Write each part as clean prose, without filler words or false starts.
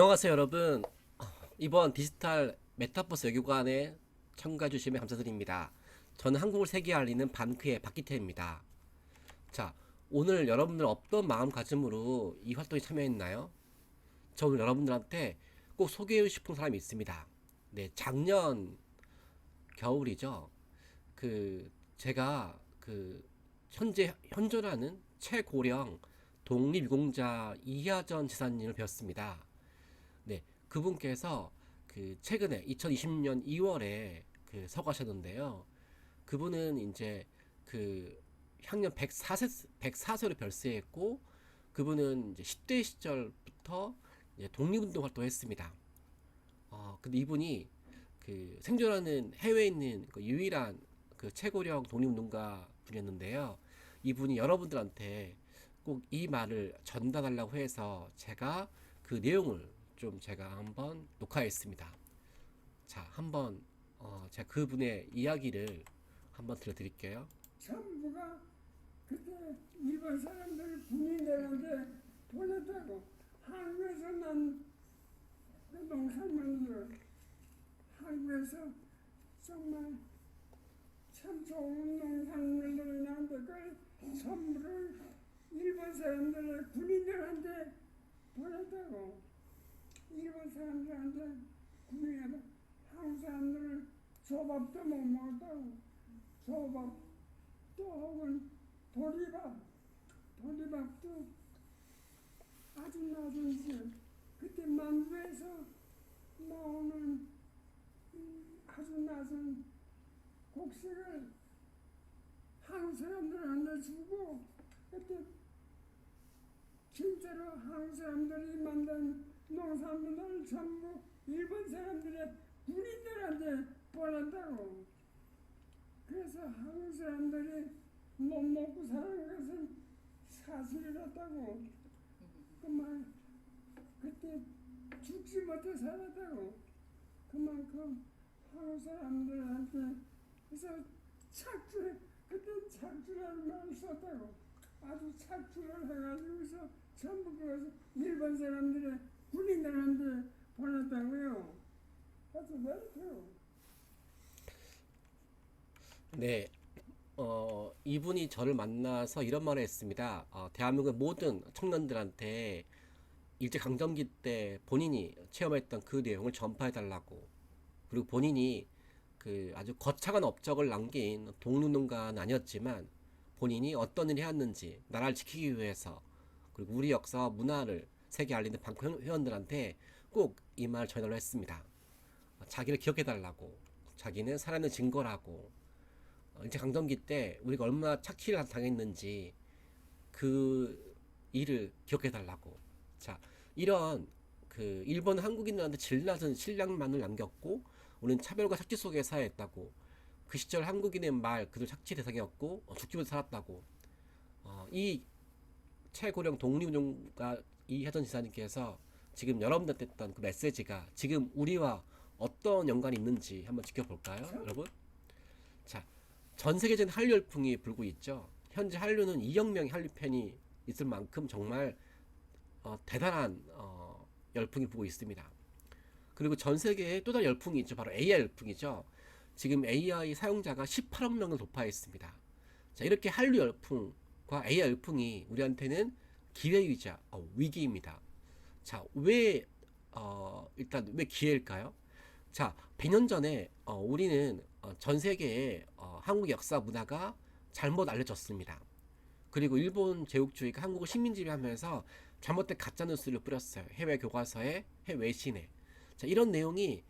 안녕하세요 여러분. 이번 디지털 메타버스 외교관에 참가해 주시면 감사드립니다. 저는 한국을 세계에 알리는 반크의 박기태입니다. 자, 오늘 여러분들 어떤 마음가짐으로 이 활동에 참여했나요? 저 오늘 여러분들한테 꼭 소개해 싶은 사람이 있습니다. 네, 작년 겨울이죠. 제가 현재 현존하는 최고령 독립유공자 이하전 지사님을 배웠습니다. 네, 그분께서 최근에 2020년 2월에 서거하셨는데요. 그분은 이제 향년 104세로 별세했고, 그분은 이제 10대 시절부터 이제 독립운동 활동했습니다. 근데 이분이 생존하는 해외에 있는 유일한 최고령 독립운동가 분이었는데요. 이분이 여러분들한테 꼭 이 말을 전달하려고 해서 제가 그 내용을 좀 제가 한번 녹화했습니다. 자, 한번 제가 그분의 이야기를 한번 들려드릴게요. 전부가 그때 일본 사람들 군인들한테 보냈다고. 한국에서 난 농산물을 한국에서 정말 참 좋은 농산물들을 나는데 그걸 선물을 일본 사람들 군인들한테 보냈다고. 일본 사람들한테 군인한테 한국 사람들은 조밥도 못 먹었다고. 조밥 또 혹은 보리밥도 아주 낮은 집, 그때 만두에서 나오는 아주 낮은 곡식을 한국 사람들한테 주고, 그때 진짜로 한국 사람들이 만든 농산물을 전부 일본 사람들의 군인들한테 보낸다고. 그래서 한국 사람들이 못 먹고 사는 것은 사실이었다고. 그만 그때 죽지 못해 살았다고. 그만큼 한국 사람들한테 그래서 그때 착주라는 말을 썼다고. 아주 착주를 해가지고서 전부 그것을 일본 사람들의 군인들한테 보냈다고요. 아주 그렇대요. 네, 이분이 저를 만나서 이런 말을 했습니다. 대한민국의 모든 청년들한테 일제강점기 때 본인이 체험했던 그 내용을 전파해달라고. 그리고 본인이 아주 거창한 업적을 남긴 독립운동가는 아니었지만 본인이 어떤 일을 해왔는지 나라를 지키기 위해서, 그리고 우리 역사와 문화를 세계에 알리는 방콕 회원들한테 꼭 이 말을 전하려 했습니다. 자기를 기억해달라고. 자기는 살아있는 증거라고. 일제강점기 때 우리가 얼마나 착취를 당했는지 그 일을 기억해달라고. 자, 이런 일본 한국인들한테 질낮은 신랑만을 남겼고, 우리는 차별과 착취 속에 사회했다고. 그 시절 한국인의 말 그들 착취 대상이었고, 죽기부터 살았다고. 이 최고령 독립운동가 이혜전 지사님께서 지금 여러분들한테 했던 그 메시지가 지금 우리와 어떤 연관이 있는지 한번 지켜볼까요, 여러분? 자, 전 세계적인 한류 열풍이 불고 있죠. 현재 한류는 2억 명의 한류 팬이 있을 만큼 정말 대단한 열풍이 불고 있습니다. 그리고 전 세계에 또 다른 열풍이 있죠. 바로 AI 열풍이죠. 지금 AI 사용자가 18억 명을 돌파했습니다. 자, 이렇게 한류 열풍과 AI 열풍이 우리한테는 기회이자 위기입니다. 자, 일단 왜 기회일까요? 자, 100년 전에 우리는 전 세계에 한국 역사 문화가 잘못 알려졌습니다. 그리고 일본 제국주의가 한국을 식민지배하면서 잘못된 가짜뉴스를 뿌렸어요. 해외 교과서에, 해외 외신에. 자, 이런 내용이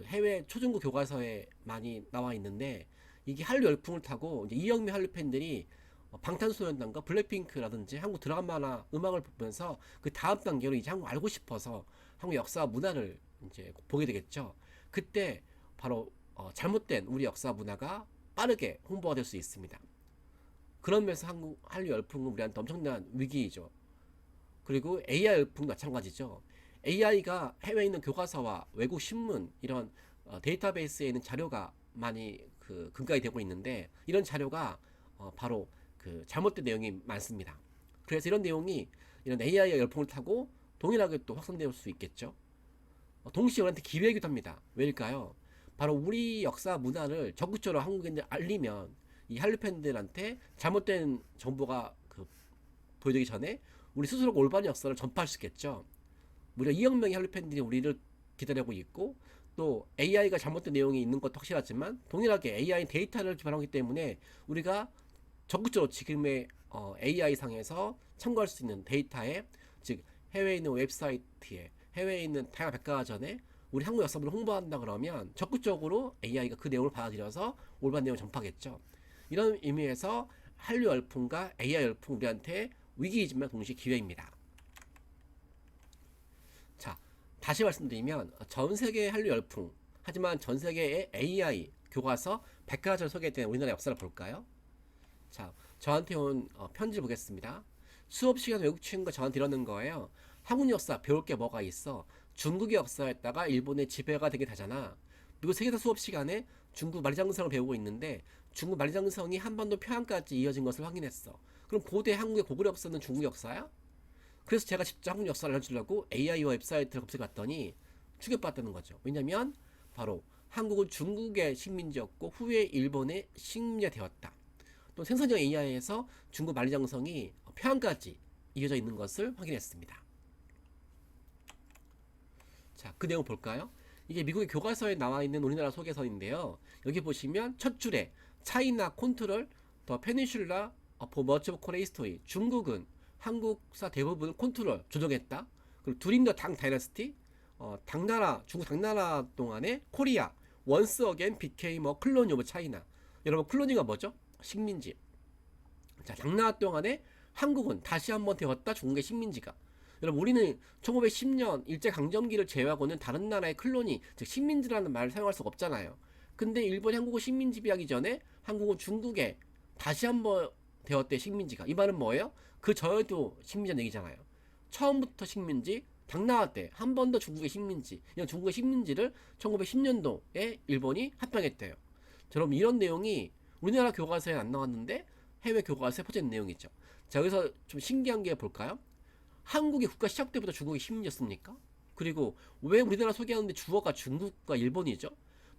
해외 초중고 교과서에 많이 나와 있는데, 이게 한류 열풍을 타고 이제 이영미 한류 팬들이 방탄소년단과 블랙핑크라든지 한국 드라마나 음악을 보면서 그 다음 단계로 이제 한국 알고 싶어서 한국 역사와 문화를 이제 보게 되겠죠. 그때 바로 잘못된 우리 역사 문화가 빠르게 홍보가 될 수 있습니다. 그러면서 한국 한류 열풍은 우리한테 엄청난 위기이죠. 그리고 AI 열풍도 마찬가지죠. AI가 해외에 있는 교과서와 외국 신문 이런 데이터베이스에 있는 자료가 많이 근거가 되고 있는데, 이런 자료가 바로 잘못된 내용이 많습니다. 그래서 이런 내용이 이런 AI 열풍을 타고 동일하게 또 확산될 수 있겠죠. 동시에 우리한테 기회이기도 합니다. 왜일까요? 바로 우리 역사 문화를 적극적으로 한국인들 알리면 이 한류 팬들한테 잘못된 정보가 보여주기 전에 우리 스스로 올바른 역사를 전파할 수 있겠죠. 무려 2억 명의 한류 팬들이 우리를 기다리고 있고, 또 AI가 잘못된 내용이 있는 것도 확실하지만 동일하게 AI 데이터를 기반하기 때문에 우리가 적극적으로 지금의 AI 상에서 참고할 수 있는 데이터에, 즉 해외에 있는 웹사이트에, 해외에 있는 다양한 백과사전에 우리 한국 역사문을 홍보한다 그러면 적극적으로 AI가 그 내용을 받아들여서 올바른 내용을 전파하겠죠. 이런 의미에서 한류 열풍과 AI 열풍, 우리한테 위기이지만 동시에 기회입니다. 자, 다시 말씀드리면 전 세계 한류 열풍, 하지만 전 세계의 AI 교과서 백과사전 소개된 우리나라 역사를 볼까요? 자, 저한테 온 편지 보겠습니다. 수업 시간 외국 친구가 저한테 이러는 거예요. 한국 역사 배울 게 뭐가 있어? 중국의 역사에다가 일본의 지배가 되게 되잖아. 그리고 세계사 수업 시간에 중국 만리장성을 배우고 있는데 중국 만리장성이 한반도 표안까지 이어진 것을 확인했어. 그럼 고대 한국의 고구려 역사는 중국 역사야? 그래서 제가 직접 한국 역사를 알려주려고 AI와 웹사이트를 검색했더니 충격받았다는 거죠. 왜냐면 바로 한국은 중국의 식민지였고 후에 일본의 식민지가 되었다. 또 생선형 AI에서 중국 만리장성이 표안까지 이어져 있는 것을 확인했습니다. 자, 그 내용 볼까요? 이게 미국의 교과서에 나와 있는 우리나라 소개서인데요. 여기 보시면 첫 줄에 차이나 컨트롤 더 페니슐라 for much of Korea history. 중국은 한국사 대부분을 컨트롤 조정했다. 그리고 두링 더 당 다이너스티, 당나라 중국 당나라 동안에 코리아 once again became a colony of China. 여러분 콜로니가 뭐죠? 식민지. 자, 당나라 동안에 한국은 다시 한번 되었다. 중국의 식민지가. 여러분 우리는 1910년 일제강점기를 제외하고는 다른 나라의 클로니, 즉 식민지라는 말을 사용할 수가 없잖아요. 근데 일본이 한국을 식민지배하기 전에 한국은 중국에 다시 한번 되었대, 식민지가. 이 말은 뭐예요? 그 전에도 식민지라는 얘기잖아요. 처음부터 식민지, 당나라 때 한 번 더 중국의 식민지, 이런 중국의 식민지를 1910년도에 일본이 합병했대요. 여러분 이런 내용이 우리나라 교과서에 안 나왔는데 해외 교과서에 퍼진 내용이죠. 자, 여기서 좀 신기한 게 볼까요? 한국이 국가 시작 때부터 중국이 식민지였습니까? 그리고 왜 우리나라 소개하는데 주어가 중국과 일본이죠?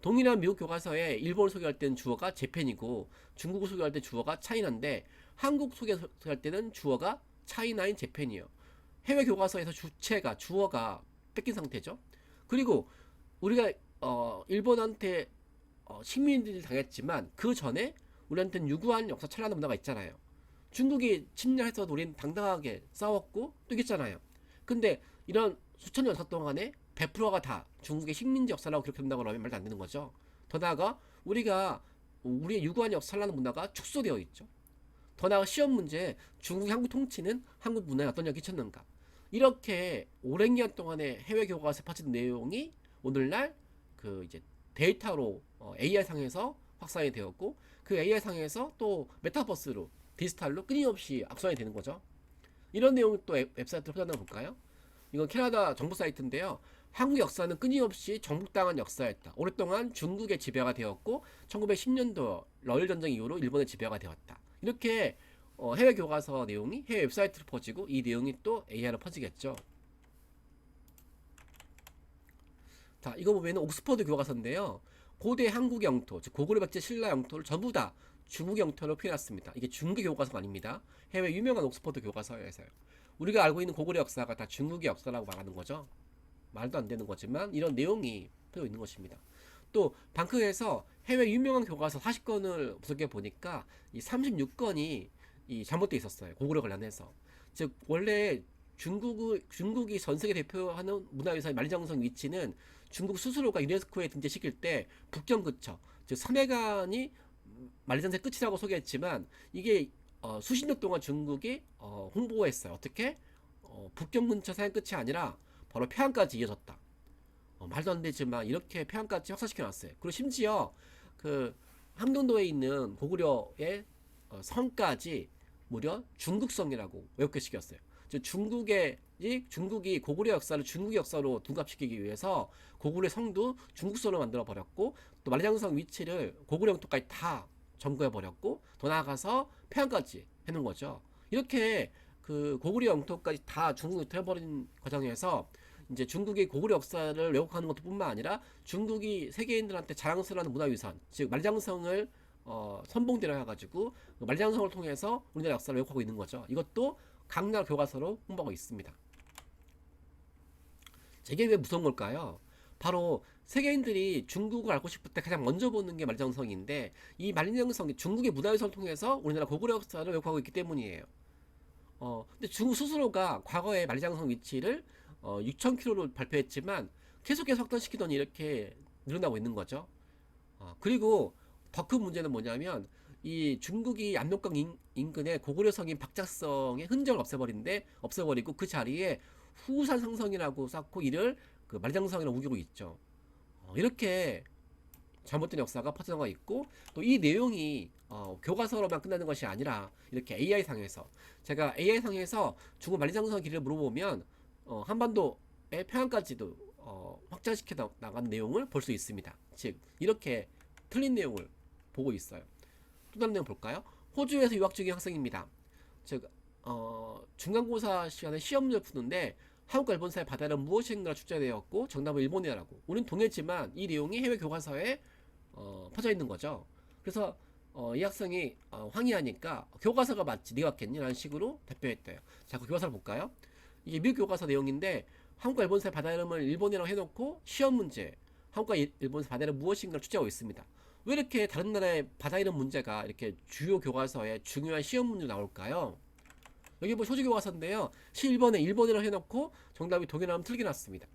동일한 미국 교과서에 일본을 소개할 때는 주어가 재팬이고 중국을 소개할 때 주어가 차이나인데 한국 소개할 때는 주어가 차이나인 재팬이에요. 해외 교과서에서 주어가 뺏긴 상태죠. 그리고 우리가 일본한테 식민지를 당했지만 그 전에 우리한테는 유구한 역사 찬란한 문화가 있잖아요. 중국이 침략해서도 우리는 당당하게 싸웠고 또 이겼잖아요. 근데 이런 수천 년 역사 동안에 100%가 다 중국의 식민지 역사라고 기록된다고 하면 말도 안 되는 거죠. 더 나아가 우리의 유구한 역사 찬란한 문화가 축소되어 있죠. 더 나아가 시험 문제에 중국의 한국 통치는 한국 문화에 어떤 영향을 끼쳤는가. 이렇게 오랜 기간 동안에 해외 교과서에 퍼진 내용이 오늘날 이제 데이터로 AI 상에서 확산이 되었고 그 AI 상에서 또 메타버스로 디지털로 끊임없이 악순환이 되는 거죠. 이런 내용 또 웹사이트로 찾아나 볼까요? 이건 캐나다 정부 사이트인데요. 한국 역사는 끊임없이 정복당한 역사였다. 오랫동안 중국의 지배가 되었고 1910년도 러일 전쟁 이후로 일본의 지배가 되었다. 이렇게 해외 교과서 내용이 해외 웹사이트로 퍼지고 이 내용이 또 AI로 퍼지겠죠. 자, 이거 보면 옥스퍼드 교과서인데요. 고대 한국 영토, 즉 고구려 백제 신라 영토를 전부 다 중국 영토로 표현했습니다. 이게 중국의 교과서가 아닙니다. 해외 유명한 옥스퍼드 교과서에서요. 우리가 알고 있는 고구려 역사가 다 중국의 역사라고 말하는 거죠. 말도 안 되는 거지만 이런 내용이 되어 있는 것입니다. 또 방크에서 해외 유명한 교과서 40권을 분석해 보니까 이 36건이 잘못되어 있었어요. 고구려 관련해서. 즉 원래 중국이 전 세계 대표하는 문화유산 만리장성 위치는 중국 스스로가 유네스코에 등재시킬 때 북경 근처, 즉 서해간이 만리장성의 끝이라고 소개했지만 이게 수십 년 동안 중국이 홍보했어요. 어떻게? 북경 근처 서해안 끝이 아니라 바로 평양까지 이어졌다. 말도 안 되지만 이렇게 평양까지 확산시켜 놨어요. 그리고 심지어 그 함경도에 있는 고구려의 성까지 무려 중국성이라고 왜곡시켰어요. 즉 중국이 고구려 역사를 중국의 역사로 둔갑시키기 위해서 고구려 성도 중국성으로 만들어 버렸고 또 만리장성 위치를 고구려 영토까지 다 점거해 버렸고 더 나아가서 평양까지 해놓은 거죠. 이렇게 그 고구려 영토까지 다 중국 유토해버린 과정에서 이제 중국의 고구려 역사를 왜곡하는 것뿐만 아니라 중국이 세계인들한테 자랑스러운 문화유산, 즉 만장성을 선봉대로 해가지고 그 만장성을 통해서 우리나라 역사를 왜곡하고 있는 거죠. 이것도 각 나라 교과서로 홍보하고 있습니다. 이게 왜 무서운 걸까요? 바로 세계인들이 중국을 알고 싶을 때 가장 먼저 보는 게 만장성인데 이 만장성이 중국의 문화유산을 통해서 우리나라 고구려 역사를 왜곡하고 있기 때문이에요. 근데 중국 스스로가 과거에 만리장성 위치를 6,000km로 발표했지만 계속 확단시키더니 이렇게 늘어나고 있는 거죠. 그리고 더 큰 문제는 뭐냐면 이 중국이 압록강 인근에 고구려 성인 박작성의 흔적을 없애버리고 그 자리에 후산 상성이라고 쌓고 이를 그 만리장성이라고 우기고 있죠. 이렇게 잘못된 역사가 퍼져나가 있고 또 이 내용이 교과서로만 끝나는 것이 아니라 이렇게 AI상에서 제가 AI상에서 중국 만리장성 길을 물어보면 한반도의 평양까지도 확장시켜 나간 내용을 볼 수 있습니다. 즉 이렇게 틀린 내용을 보고 있어요. 또 다른 내용 볼까요? 호주에서 유학 중인 학생입니다. 즉 중간고사 시간에 시험 문제를 푸는데 한국과 일본 사이의 바다는 무엇인가 출제되었고 정답은 일본이라고. 우리는 동의했지만 이 내용이 해외 교과서에 퍼져 있는 거죠. 그래서 이 학생이 항의하니까 교과서가 맞지 네가 맞겠니? 라는 식으로 답변했대요. 자, 그 교과서를 볼까요? 이게 미국 교과서 내용인데 한국과 일본 사이의 바다 이름을 일본이라고 해놓고 시험 문제 한국과 일본 사이의 바다 이름 무엇인가를 출제하고 있습니다. 왜 이렇게 다른 나라의 바다 이름 문제가 이렇게 주요 교과서에 중요한 시험 문제로 나올까요? 여기 뭐 소지 교과서인데요. 시1번에 일본이라고 해놓고 정답이 독일하면 틀게 났습니다.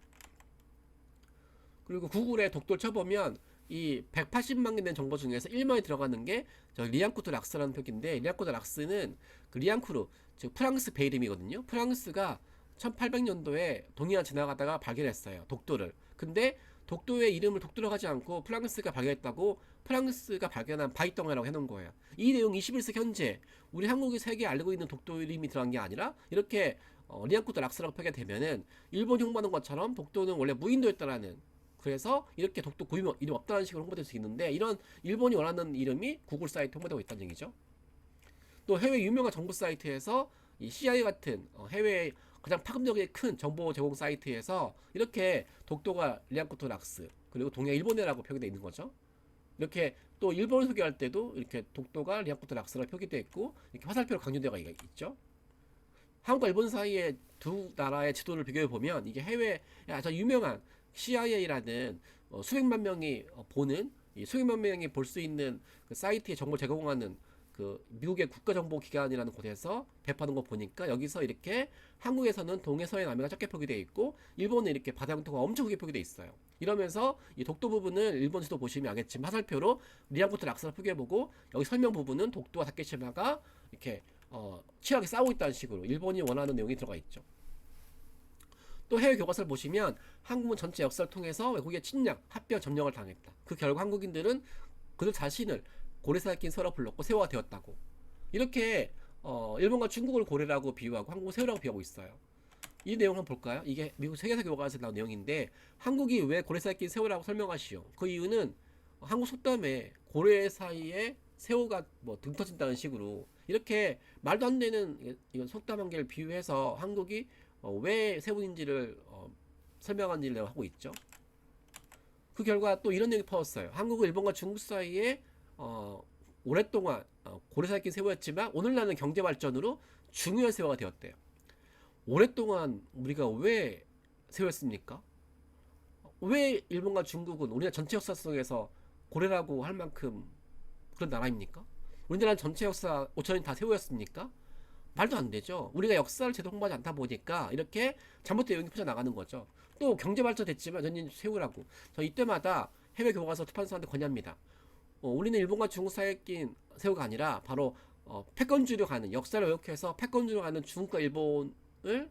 그리고 구글에 독도를 쳐보면 이 180만 개 된 정보 중에서 1만이 들어가는 게 저 리앙쿠르 락스라는 표기인데 리앙쿠르 락스는 그 리앙쿠르 즉 프랑스 배 이름이거든요. 프랑스가 1800년도에 동해안 지나가다가 발견했어요. 독도를. 근데 독도의 이름을 독도로 하지 않고 프랑스가 발견했다고 프랑스가 발견한 바이덩어라고 해놓은 거예요. 이 내용 21세기 현재 우리 한국이 세계에 알고 있는 독도 이름이 들어간 게 아니라 이렇게 리앙쿠르 락스라고 표기가 되면은 일본 홍보하는 것처럼 독도는 원래 무인도였다라는 그래서 이렇게 독도 고유 이름 없다는 식으로 홍보될 수 있는데 이런 일본이 원하는 이름이 구글 사이트에 홍보되고 있다는 얘기죠. 또 해외 유명한 정보 사이트에서 이 CIA 같은 해외 가장 파급력이 큰 정보 제공 사이트에서 이렇게 독도가 리앙쿠르 락스 그리고 동해 일본해라고 표기되어 있는 거죠. 이렇게 또 일본을 소개할 때도 이렇게 독도가 리앙쿠르 락스라고 표기되어 있고 이렇게 화살표로 강조되어 있죠. 한국과 일본 사이의 두 나라의 지도를 비교해 보면 이게 해외 아주 유명한 CIA라는 수백만 명이 보는 수백만 명이 볼 수 있는 그 사이트에 정보를 제공하는 그 미국의 국가정보기관이라는 곳에서 배포하는 거 보니까 여기서 이렇게 한국에서는 동해, 서해, 남해가 적게 표기되어 있고 일본은 이렇게 바다 영토가 엄청 크게 표기되어 있어요. 이러면서 이 독도 부분은 일본 지도 보시면 알겠지만 화살표로 리앙쿠르 락스를 표기해보고 여기 설명 부분은 독도와 다케시마가 이렇게 치열하게 싸우고 있다는 식으로 일본이 원하는 내용이 들어가 있죠. 또 해외 교과서를 보시면 한국은 전체 역사를 통해서 외국의 침략, 합병, 점령을 당했다. 그 결과 한국인들은 그들 자신을 고래사에 낀 새우라고 불렀고 새우가 되었다고. 이렇게 일본과 중국을 고래라고 비유하고 한국을 새우라고 비유하고 있어요. 이 내용 한번 볼까요? 이게 미국 세계사 교과서에 나온 내용인데 한국이 왜 고래사에 낀 새우라고 설명하시오. 그 이유는 한국 속담에 고래 사이에 새우가 뭐 등 터진다는 식으로 이렇게 말도 안 되는 이건 속담 한 개를 비유해서 한국이 왜 새우인지를 설명한 일을 하고 있죠. 그 결과 또 이런 내용이 퍼졌어요. 한국은 일본과 중국 사이에 오랫동안 고래사에 낀 새우였지만 오늘날은 경제 발전으로 중요한 새우가 되었대요. 오랫동안 우리가 왜 새우였습니까? 왜 일본과 중국은 우리나라 전체 역사 속에서 고래라고 할 만큼 그런 나라입니까? 우리나라 전체 역사 5천년 다 새우였습니까? 말도 안 되죠. 우리가 역사를 제대로 홍보하지 않다 보니까 이렇게 잘못된 내용이 퍼져나가는 거죠. 또 경제 발전됐지만 전혀 새우라고. 저 이때마다 해외 교과서 출판사한테 권유합니다. 우리는 일본과 중국 사이에 낀 새우가 아니라 바로 패권주의로 가는 역사를 왜곡해서 패권주의로 가는 중국과 일본을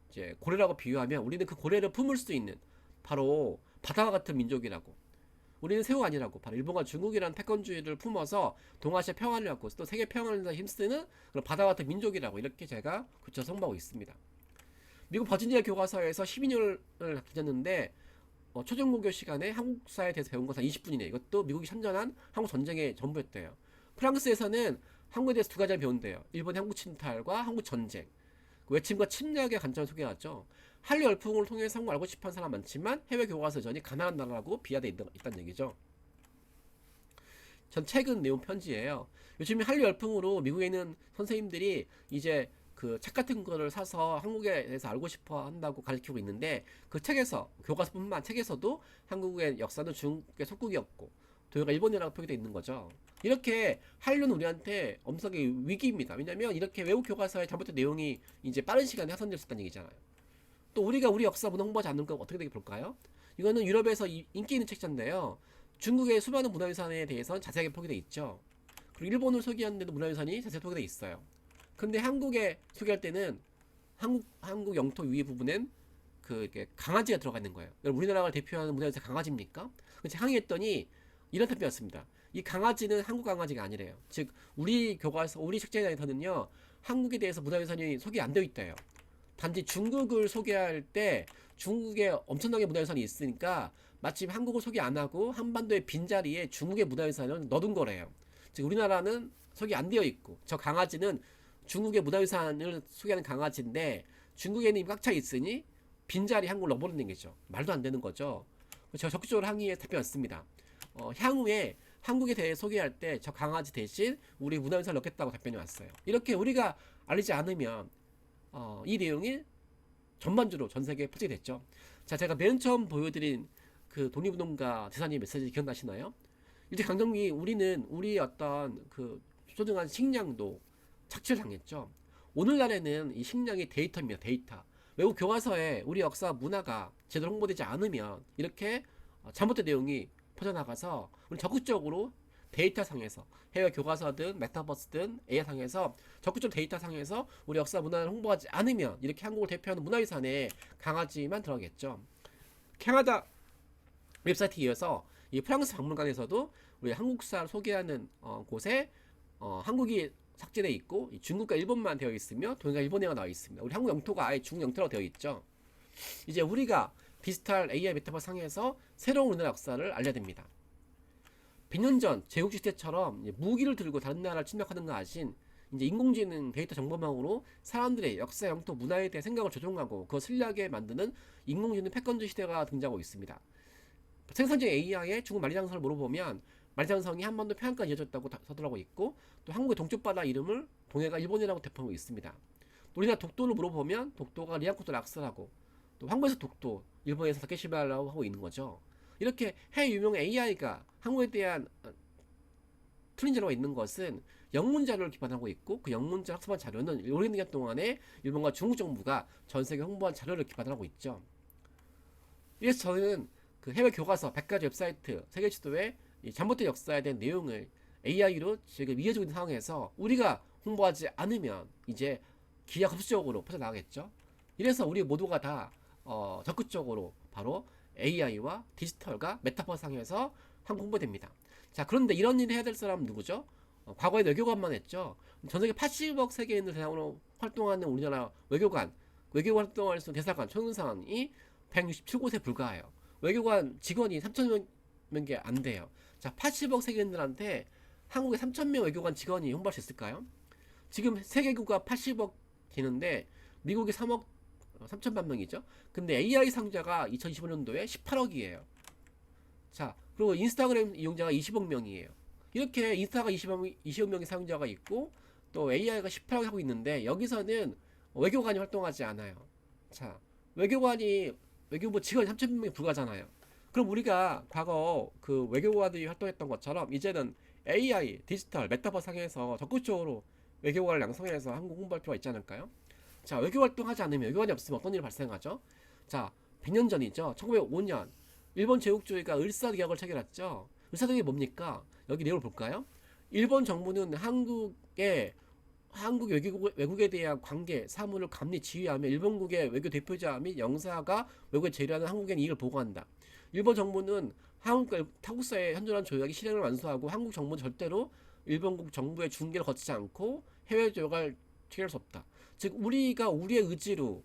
이제 고래라고 비유하면 우리는 그 고래를 품을 수 있는 바로 바다와 같은 민족이라고. 우리는 새우가 아니라고. 바로 일본과 중국이라는 패권주의를 품어서 동아시아 평화를 갖고 또 세계 평화를 위해서 힘쓰는 그런 바다와 같은 민족이라고 이렇게 제가 굳혀서 홍보하고 있습니다. 미국 버지니아 교과서에서 12년을 가졌는데 초중고교 시간에 한국사에 대해서 배운 것은 20분이네. 이것도 미국이 선전한 한국 전쟁의 전부였대요. 프랑스에서는 한국에 대해서 두 가지를 배운대요. 일본의 한국 침탈과 한국 전쟁. 그 외침과 침략의 관점을 소개하죠. 한류 열풍을 통해 한국 알고 싶어하는 사람 많지만 해외 교과서 여전히 가난한 나라라고 비하돼 있다는 얘기죠. 전 최근 내용 편지예요. 요즘 한류 열풍으로 미국에 있는 선생님들이 이제 그 책 같은 거를 사서 한국에 대해서 알고 싶어 한다고 가르치고 있는데 그 책에서 교과서뿐만 책에서도 한국의 역사는 중국의 속국이었고 도요가 일본이라고 표기되어 있는 거죠. 이렇게 한류는 우리한테 엄청나게 위기입니다. 왜냐면 이렇게 외국 교과서에 잘못된 내용이 이제 빠른 시간에 확산될 수 있다는 얘기잖아요. 또 우리가 우리 역사 문화 홍보하지 않는 건 어떻게 되게 볼까요? 이거는 유럽에서 인기 있는 책자인데요. 중국의 수많은 문화유산에 대해서는 자세하게 표기되어 있죠. 그리고 일본을 소개하는데도 문화유산이 자세히 표기되어 있어요. 근데 한국에 소개할 때는 한국 영토 위의 부분엔 그 이렇게 강아지가 들어가 있는 거예요. 여러분 우리나라를 대표하는 문화유산 강아지입니까? 제가 항의했더니 이런 답변이었습니다. 이 강아지는 한국 강아지가 아니래요. 즉 우리 교과서 우리 책자에서는요 한국에 대해서 문화유산이 소개 안 되어 있대요. 단지 중국을 소개할 때 중국에 엄청나게 문화유산이 있으니까 마침 한국을 소개 안 하고 한반도의 빈자리에 중국의 문화유산을 넣어둔 거래요. 즉 우리나라는 소개 안 되어 있고 저 강아지는 중국의 문화유산을 소개하는 강아지인데 중국에는 이미 꽉 차 있으니 빈자리 한국을 넣어버리는 거죠. 말도 안 되는 거죠. 제가 적극적으로 항의에 답변했습니다. 향후에 한국에 대해 소개할 때 저 강아지 대신 우리 문화유산을 넣겠다고 답변이 왔어요. 이렇게 우리가 알리지 않으면 이 내용이 전반적으로 전 세계에 퍼지게 됐죠. 자, 제가 맨 처음 보여드린 그 독립운동가 대사님 메시지 기억나시나요? 일제강점기 우리는 우리 어떤 그 소중한 식량도 착취를 당했죠. 오늘날에는 이 식량이 데이터입니다. 데이터. 외국 교과서에 우리 역사 문화가 제대로 홍보되지 않으면 이렇게 잘못된 내용이 퍼져나가서 우리 적극적으로 데이터 상에서 해외 교과서든 메타버스든 AI 상에서 적극적 데이터 상에서 우리 역사 문화를 홍보하지 않으면 이렇게 한국을 대표하는 문화유산에 강아지만 들어가겠죠. 캐나다 웹사이트에 이어서 이 프랑스 박물관에서도 우리 한국사를 소개하는 곳에 한국이 삭제되어 있고 중국과 일본만 되어 있으며 동해가 일본어가 나와 있습니다. 우리 한국 영토가 아예 중국 영토로 되어 있죠. 이제 우리가 디지털 AI 메타버스 상에서 새로운 우리나라 역사를 알려야 됩니다. 100년 전 제국시대처럼 무기를 들고 다른 나라를 침략하는 거 아신 이제 인공지능 데이터 정보망으로 사람들의 역사, 영토, 문화에 대해 생각을 조종하고 그걸 슬리하게 만드는 인공지능 패권주 시대가 등장하고 있습니다. 생산적 AI의 중국 만리장성을 물어보면 만리장성이 한반도 평양까지 이어졌다고 서술하고 있고 또 한국의 동쪽 바다 이름을 동해가 일본이라고 대표하고 있습니다. 또 우리나라 독도를 물어보면 독도가 리안코도 락스라고 또 한국에서 독도, 일본에서 다케시마라고 하고 있는 거죠. 이렇게 해외 유명 AI가 한국에 대한 틀린 자료가 있는 것은 영문 자료를 기반하고 있고 그 영문자 학습한 자료는 오랜 기간 동안에 일본과 중국 정부가 전 세계 홍보한 자료를 기반하고 있죠. 그래서 저는 그 해외 교과서 100가지 웹사이트 세계 지도에 잘못된 역사에 대한 내용을 AI로 지금 이어지고 있는 상황에서 우리가 홍보하지 않으면 이제 기하급수적으로 퍼져나가겠죠. 이래서 우리 모두가 다 적극적으로 바로 AI와 디지털과 메타버스 상에서 한국 홍보됩니다. 자, 그런데 이런 일을 해야 될 사람은 누구죠? 과거에 외교관만 했죠. 전 세계 80억 세계인을 대상으로 활동하는 우리나라 외교관 활동할 수 있는 대사관, 총영사관이 167곳에 불과해요. 외교관 직원이 3,000명밖에 안 돼요. 자, 80억 세계인들한테 한국의 3,000명 외교관 직원이 홍보할 수 있을까요? 지금 세계국가 80억 되는데 미국이 3억 3천만 명이죠. 근데 AI 상자가 2025년도에 18억이에요. 자, 그리고 인스타그램 이용자가 20억 명이에요. 이렇게 인스타가 20억 명의 사용자가 있고 또 AI가 18억 하고 있는데 여기서는 외교관이 활동하지 않아요. 자, 외교부 직원이 3,000명이 불과하잖아요. 그럼 우리가 과거 그 외교관들이 활동했던 것처럼 이제는 AI, 디지털, 메타버스 상에서 적극적으로 외교관을 양성해서 한국 홍보할 필요가 있지 않을까요? 자, 외교 활동하지 않으면 외교관이 없으면 어떤 일이 발생하죠? 자, 100년 전이죠. 1905년 일본 제국주의가 을사개혁을 체결했죠. 을사개혁이 뭡니까? 여기 내용을 볼까요? 일본 정부는 한국 외국에 대한 관계, 사무를 감리, 지휘하며 일본국의 외교 대표자 및 영사가 외국에 재료하는 한국인 이익을 보고한다. 일본 정부는 한국과 타국사의 현존한 조약의 실행을 완수하고 한국 정부는 절대로 일본국 정부의 중개를 거치지 않고 해외 조약을 체결할 수 없다. 즉 우리가 우리의 의지로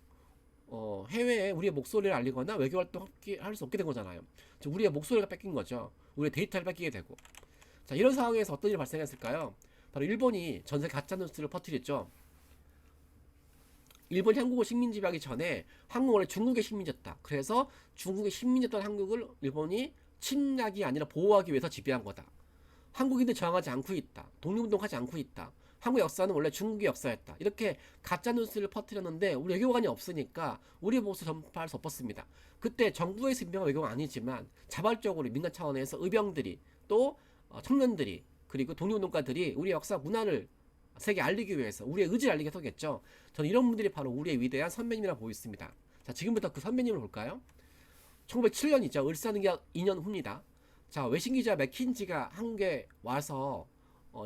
해외에 우리의 목소리를 알리거나 외교 활동할 수 없게 된 거잖아요. 즉 우리의 목소리가 뺏긴 거죠. 우리의 데이터를 뺏기게 되고. 자, 이런 상황에서 어떤 일이 발생했을까요? 바로 일본이 전세 가짜 뉴스를 퍼뜨렸죠. 일본이 한국을 식민지배하기 전에 한국은 원래 중국의 식민지였다. 그래서 중국의 식민지였던 한국을 일본이 침략이 아니라 보호하기 위해서 지배한 거다. 한국인들 저항하지 않고 있다. 독립운동하지 않고 있다. 한국 역사는 원래 중국의 역사였다. 이렇게 가짜 뉴스를 퍼뜨렸는데 우리 외교관이 없으니까 우리 보수 전파할 수 없었습니다. 그때 정부에서 임명한 외교가 아니지만 자발적으로 민간 차원에서 의병들이 또 청년들이 그리고 독립운동가들이 우리 역사 문화를 세계에 알리기 위해서 우리의 의지를 알리기 위해서겠죠. 저는 이런 분들이 바로 우리의 위대한 선배님이라 보고 있습니다. 자, 지금부터 그 선배님을 볼까요? 1907년이죠. 을사능력 2년 후입니다. 자, 외신기자 맥킨지가 한국에 와서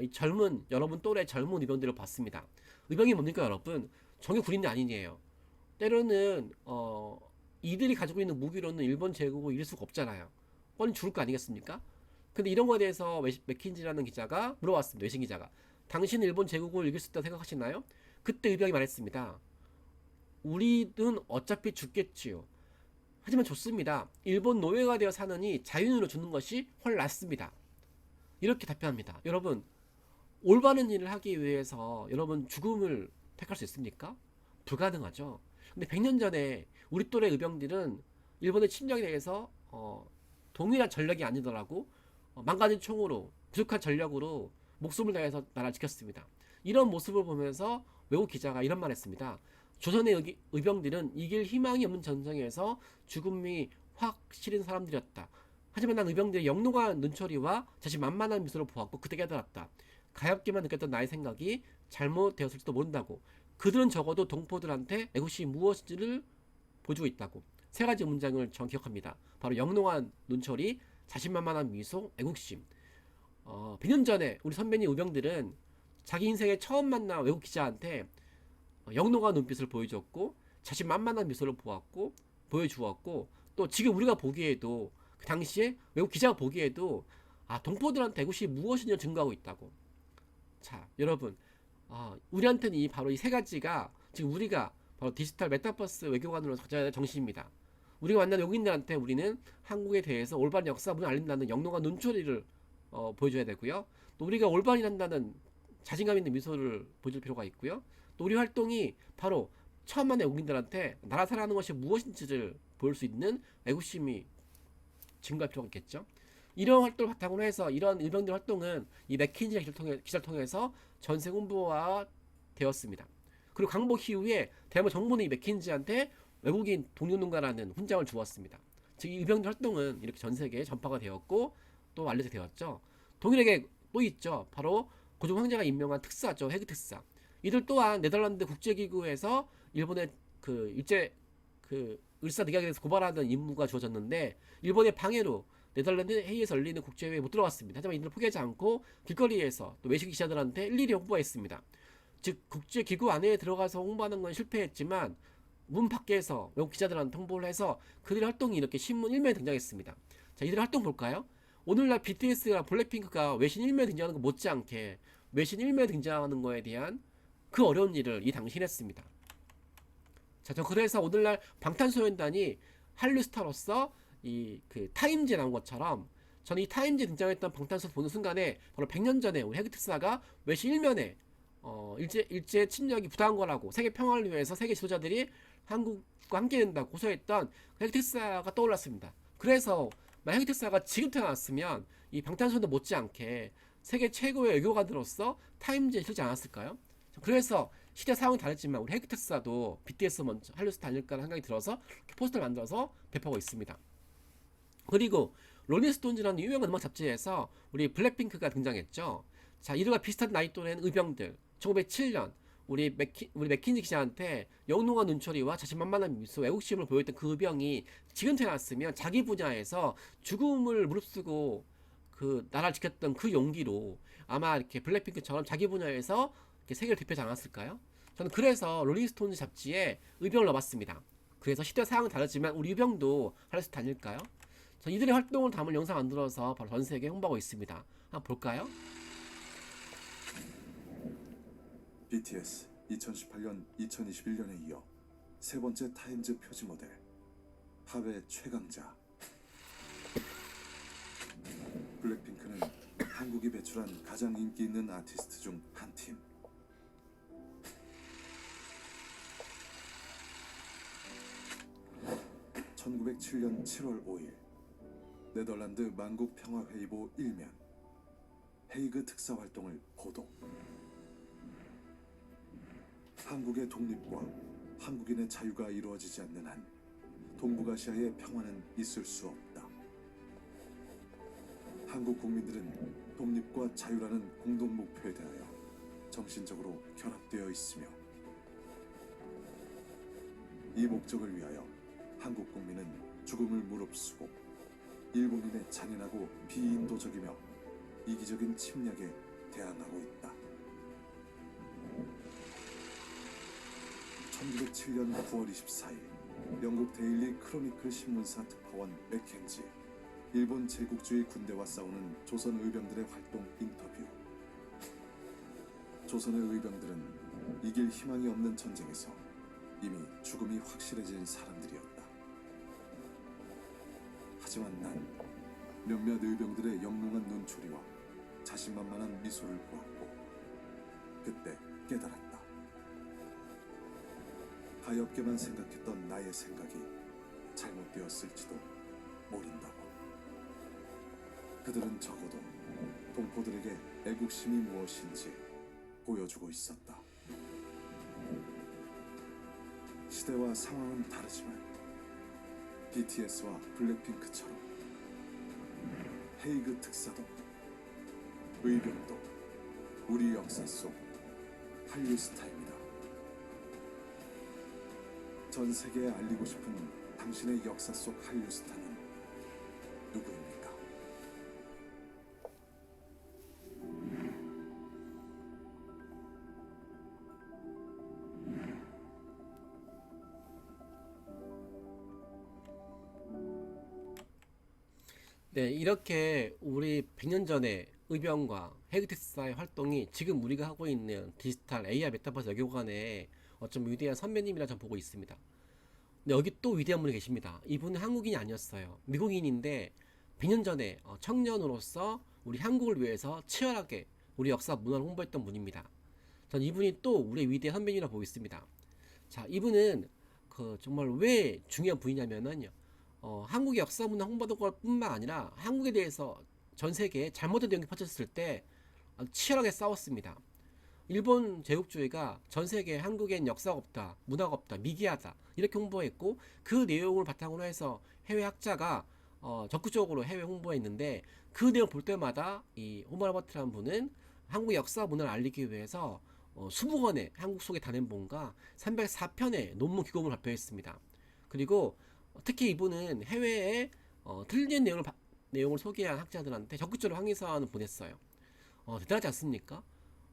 이 젊은 여러분 또래 젊은 의병들을 봤습니다. 의병이 뭡니까 여러분? 정규 군인이 아니에요. 때로는 이들이 가지고 있는 무기로는 일본 제국을 이길 수가 없잖아요. 뻔히 죽을 거 아니겠습니까? 근데 이런 거에 대해서 맥킨지라는 기자가 물어봤습니다. 외신 기자가. 당신은 일본 제국을 이길 수 있다고 생각하시나요? 그때 의병이 말했습니다. 우리는 어차피 죽겠지요. 하지만 좋습니다. 일본 노예가 되어 사느니 자유인으로 죽는 것이 훨 낫습니다. 이렇게 답변합니다. 여러분, 올바른 일을 하기 위해서 여러분 죽음을 택할 수 있습니까? 불가능하죠. 근데 100년 전에 우리 또래 의병들은 일본의 침략에 대해서 동일한 전력이 아니더라고 망가진 총으로 부족한 전력으로 목숨을 다해서 나라를 지켰습니다. 이런 모습을 보면서 외국 기자가 이런 말 했습니다. 조선의 의병들은 이길 희망이 없는 전쟁에서 죽음이 확 싫은 사람들이었다. 하지만 난 의병들의 영롱한 눈초리와 자신만만한 미소를 보았고 그때 깨달았다. 가엾게만 느꼈던 나의 생각이 잘못되었을지도 모른다고. 그들은 적어도 동포들한테 애국심이 무엇인지를 보여주고 있다고. 세 가지 문장을 전 기억합니다. 바로 영롱한 눈초리, 자신만만한 미소, 애국심. 100년 전에 우리 선배님 의병들은 자기 인생에 처음 만난 외국 기자한테 영롱한 눈빛을 보여줬고 자신만만한 미소를 보았고 보여주었고 또 지금 우리가 보기에도 그 당시에 외국 기자가 보기에도 동포들한테 애국심이 무엇인지 증거하고 있다고. 자, 여러분, 우리한테는 바로 이 세 가지가 지금 우리가 바로 디지털 메타버스 외교관으로 가져야 될 정신입니다. 우리가 만난 외국인들한테 우리는 한국에 대해서 올바른 역사문을 알린다는 영롱한 눈초리를 보여줘야 되고요. 또 우리가 올바른한다는 자신감 있는 미소를 보여줄 필요가 있고요. 또 우리 활동이 바로 처음 만난 외국인들한테 나라 사랑하는 것이 무엇인지를 보일 수 있는 애국심이 증가할 필요가 있겠죠. 이런 활동을 바탕으로 해서 이런 일병들 활동은 이 맥킨지 기사를 통해서 전세 홍보화 되었습니다. 그리고 광복 이후에 대한민국 정부는 이 맥킨지한테 외국인 독립운동가라는 훈장을 주었습니다. 즉, 이 의병들 활동은 이렇게 전 세계에 전파가 되었고 또 알려져 되었죠. 동일하게 또 있죠. 바로 고종 황제가 임명한 특사죠. 해그 특사. 이들 또한 네덜란드 국제기구에서 일본의 을사늑약에 대해서 고발하는 임무가 주어졌는데 일본의 방해로 네덜란드 회의에서 열리는 국제회의에 못 들어갔습니다. 하지만 이들은 포기하지 않고 길거리에서 또 외식 기자들한테 일일이 홍보했습니다. 즉 국제기구 안에 들어가서 홍보하는 건 실패했지만 문 밖에서 외국 기자들한테 홍보를 해서 그들의 활동이 이렇게 신문 1면에 등장했습니다. 자, 이들의 활동 볼까요? 오늘날 BTS랑 블랙핑크가 외신 1면에 등장하는 것 못지않게 외신 1면에 등장하는 거에 대한 그 어려운 일을 이 당시 했습니다. 자, 저 그래서 오늘날 방탄소년단이 한류 스타로서 그 타임즈에 나온 것처럼 저는 이 타임즈에 등장했던 방탄소년단 보는 순간에 바로 100년 전에 우리 해그 특사가 외신 1면에 일제 침략이 부당한 거라고 세계 평화를 위해서 세계 지도자들이 한국과 함께 된다고 고소했던 해그 특사가 떠올랐습니다. 그래서 해그 특사가 지금 태어났으면 이 방탄소년단 못지않게 세계 최고의 외교관으로서 타임즈에 실지 않았을까요? 그래서 시대 상황이 다르지만 우리 해그 특사도 BTS 먼저 한류 스타 아닐까라는 생각이 들어서 포스터를 만들어서 배포하고 있습니다. 그리고 롤링스톤즈라는 유명한 음악 잡지에서 우리 블랙핑크가 등장했죠. 자, 이들과 비슷한 나이 또래는 의병들 1907년 우리 맥킨지 기자한테 영롱한 눈초리와 자신만만한 미소, 애국심을 보였던 그 의병이 지금 태어났으면 자기 분야에서 죽음을 무릅쓰고 그 나라를 지켰던 그 용기로 아마 이렇게 블랙핑크처럼 자기 분야에서 이렇게 세계를 대표하지 않았을까요? 저는 그래서 롤링스톤즈 잡지에 의병을 넣어봤습니다. 그래서 시대 상황은 다르지만 우리 의병도 할 수 다닐까요? 저 이들의 활동을 담은 영상 만들어서 바로 전 세계에 홍보하고 있습니다. 한번 볼까요? BTS 2018년 2021년에 이어 세 번째 타임즈 표지 모델 팝의 최강자 블랙핑크는 한국이 배출한 가장 인기 있는 아티스트 중 한 팀. 1907년 7월 5일 네덜란드 만국 평화회의보 1면 헤이그 특사 활동을 보도. 한국의 독립과 한국인의 자유가 이루어지지 않는 한 동북아시아의 평화는 있을 수 없다. 한국 국민들은 독립과 자유라는 공동 목표에 대하여 정신적으로 결합되어 있으며 이 목적을 위하여 한국 국민은 죽음을 무릅쓰고 일본인의 잔인하고 비인도적이며 이기적인 침략에 대항하고 있다. 1907년 9월 24일 영국 데일리 크로니클 신문사 특파원 맥켄지, 일본 제국주의 군대와 싸우는 조선 의병들의 활동 인터뷰. 조선의 의병들은 이길 희망이 없는 전쟁에서 이미 죽음이 확실해진 사람들이었다. 하지만 난 몇몇 의병들의 영롱한 눈초리와 자신만만한 미소를 보았고 그때 깨달았다. 가엾게만 생각했던 나의 생각이 잘못되었을지도 모른다고. 그들은 적어도 동포들에게 애국심이 무엇인지 보여주고 있었다. 시대와 상황은 다르지만 BTS와 블랙핑크처럼 헤이그 특사도 의병도 우리 역사 속 한류 스타입니다. 전 세계에 알리고 싶은 당신의 역사 속 한류 스타는 누구입니까? 네, 이렇게 우리 100년 전에 의병과 헤그텍사의 활동이 지금 우리가 하고 있는 디지털 AR 메타버스 외교관의 어쩜 위대한 선배님이라 전 보고 있습니다. 근데 여기 또 위대한 분이 계십니다. 이분은 한국인이 아니었어요. 미국인인데 100년 전에 청년으로서 우리 한국을 위해서 치열하게 우리 역사 문화를 홍보했던 분입니다. 전 이분이 또 우리의 위대한 선배님이라 보고 있습니다. 자, 이분은 정말 왜 중요한 분이냐면은요. 한국의 역사 문화 홍보하는 것 뿐만 아니라 한국에 대해서 전 세계에 잘못된 내용이 퍼졌을 때 아주 치열하게 싸웠습니다. 일본 제국주의가 전 세계에 한국엔 역사가 없다, 문화가 없다, 미개하다 이렇게 홍보했고 그 내용을 바탕으로 해서 해외 학자가 적극적으로 해외 홍보했는데 그 내용 볼 때마다 이 호머라버트라는 분은 한국 역사 문화를 알리기 위해서 20권의 한국 속의 단행본과 304편의 논문 기고문을 발표했습니다. 그리고 특히 이분은 해외에 틀린 내용을 소개한 학자들한테 적극적으로 항의서한을 보냈어요. 대단하지 않습니까?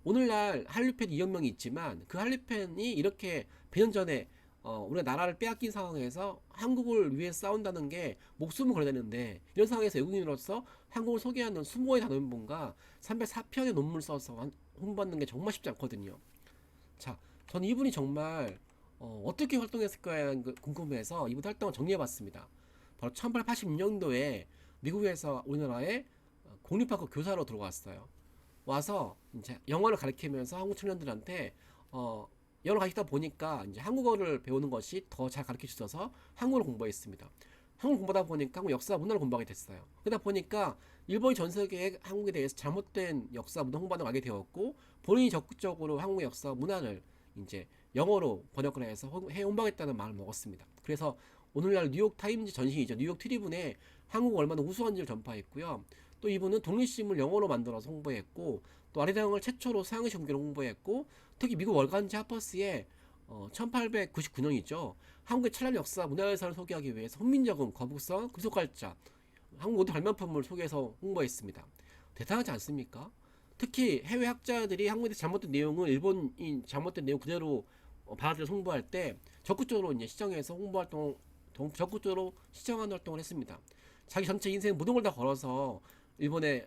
오늘날 한류팬 2억 명이 있지만 그 한류팬이 이렇게 100년 전에 우리가 나라를 빼앗긴 상황에서 한국을 위해 싸운다는 게 목숨을 걸어야 되는데 이런 상황에서 외국인으로서 한국을 소개하는 20권의 단원본과 304편의 논문을 써서 홍보하는 게 정말 쉽지 않거든요. 자, 저는 이분이 정말 어떻게 활동했을까 궁금해서 이분 활동을 정리해봤습니다. 바로 1886년도에 미국에서 우리나라에 공립학교 교사로 들어왔어요. 와서 이제 영어를 가르치면서 한국 청년들한테 영어를 가르치다 보니까 이제 한국어를 배우는 것이 더 잘 가르쳐 주셔서 한국어를 공부했습니다. 한국을 공부하다 보니까 한국 역사 문화를 공부하게 됐어요. 그러다 보니까 일본이 전 세계에 한국에 대해서 잘못된 역사 문화 홍보를 알게 되었고 본인이 적극적으로 한국의 역사 문화를 이제 영어로 번역을 해서 해외 홍보하겠다는 마음을 먹었습니다. 그래서 오늘날 뉴욕 타임즈 전신이죠. 뉴욕 트리뷴에 한국이 얼마나 우수한지를 전파했고요. 또 이분은 독립신문을 영어로 만들어서 홍보했고 또 아리랑을 최초로 서양식 공개로 홍보했고 특히 미국 월간지 하퍼스에 1899년이죠. 한국의 찬란 역사 문화유산을 소개하기 위해서 훈민정음, 거북선, 금속갈자 한국 모든 발명품을 소개해서 홍보했습니다. 대단하지 않습니까? 특히 해외 학자들이 한국에 대해 잘못된 내용을 일본인 잘못된 내용 그대로 받아들여서 홍보할 때 적극적으로 이제 시정해서 적극적으로 시정하는 활동을 했습니다. 자기 전체 인생 모든 걸 다 걸어서 일본의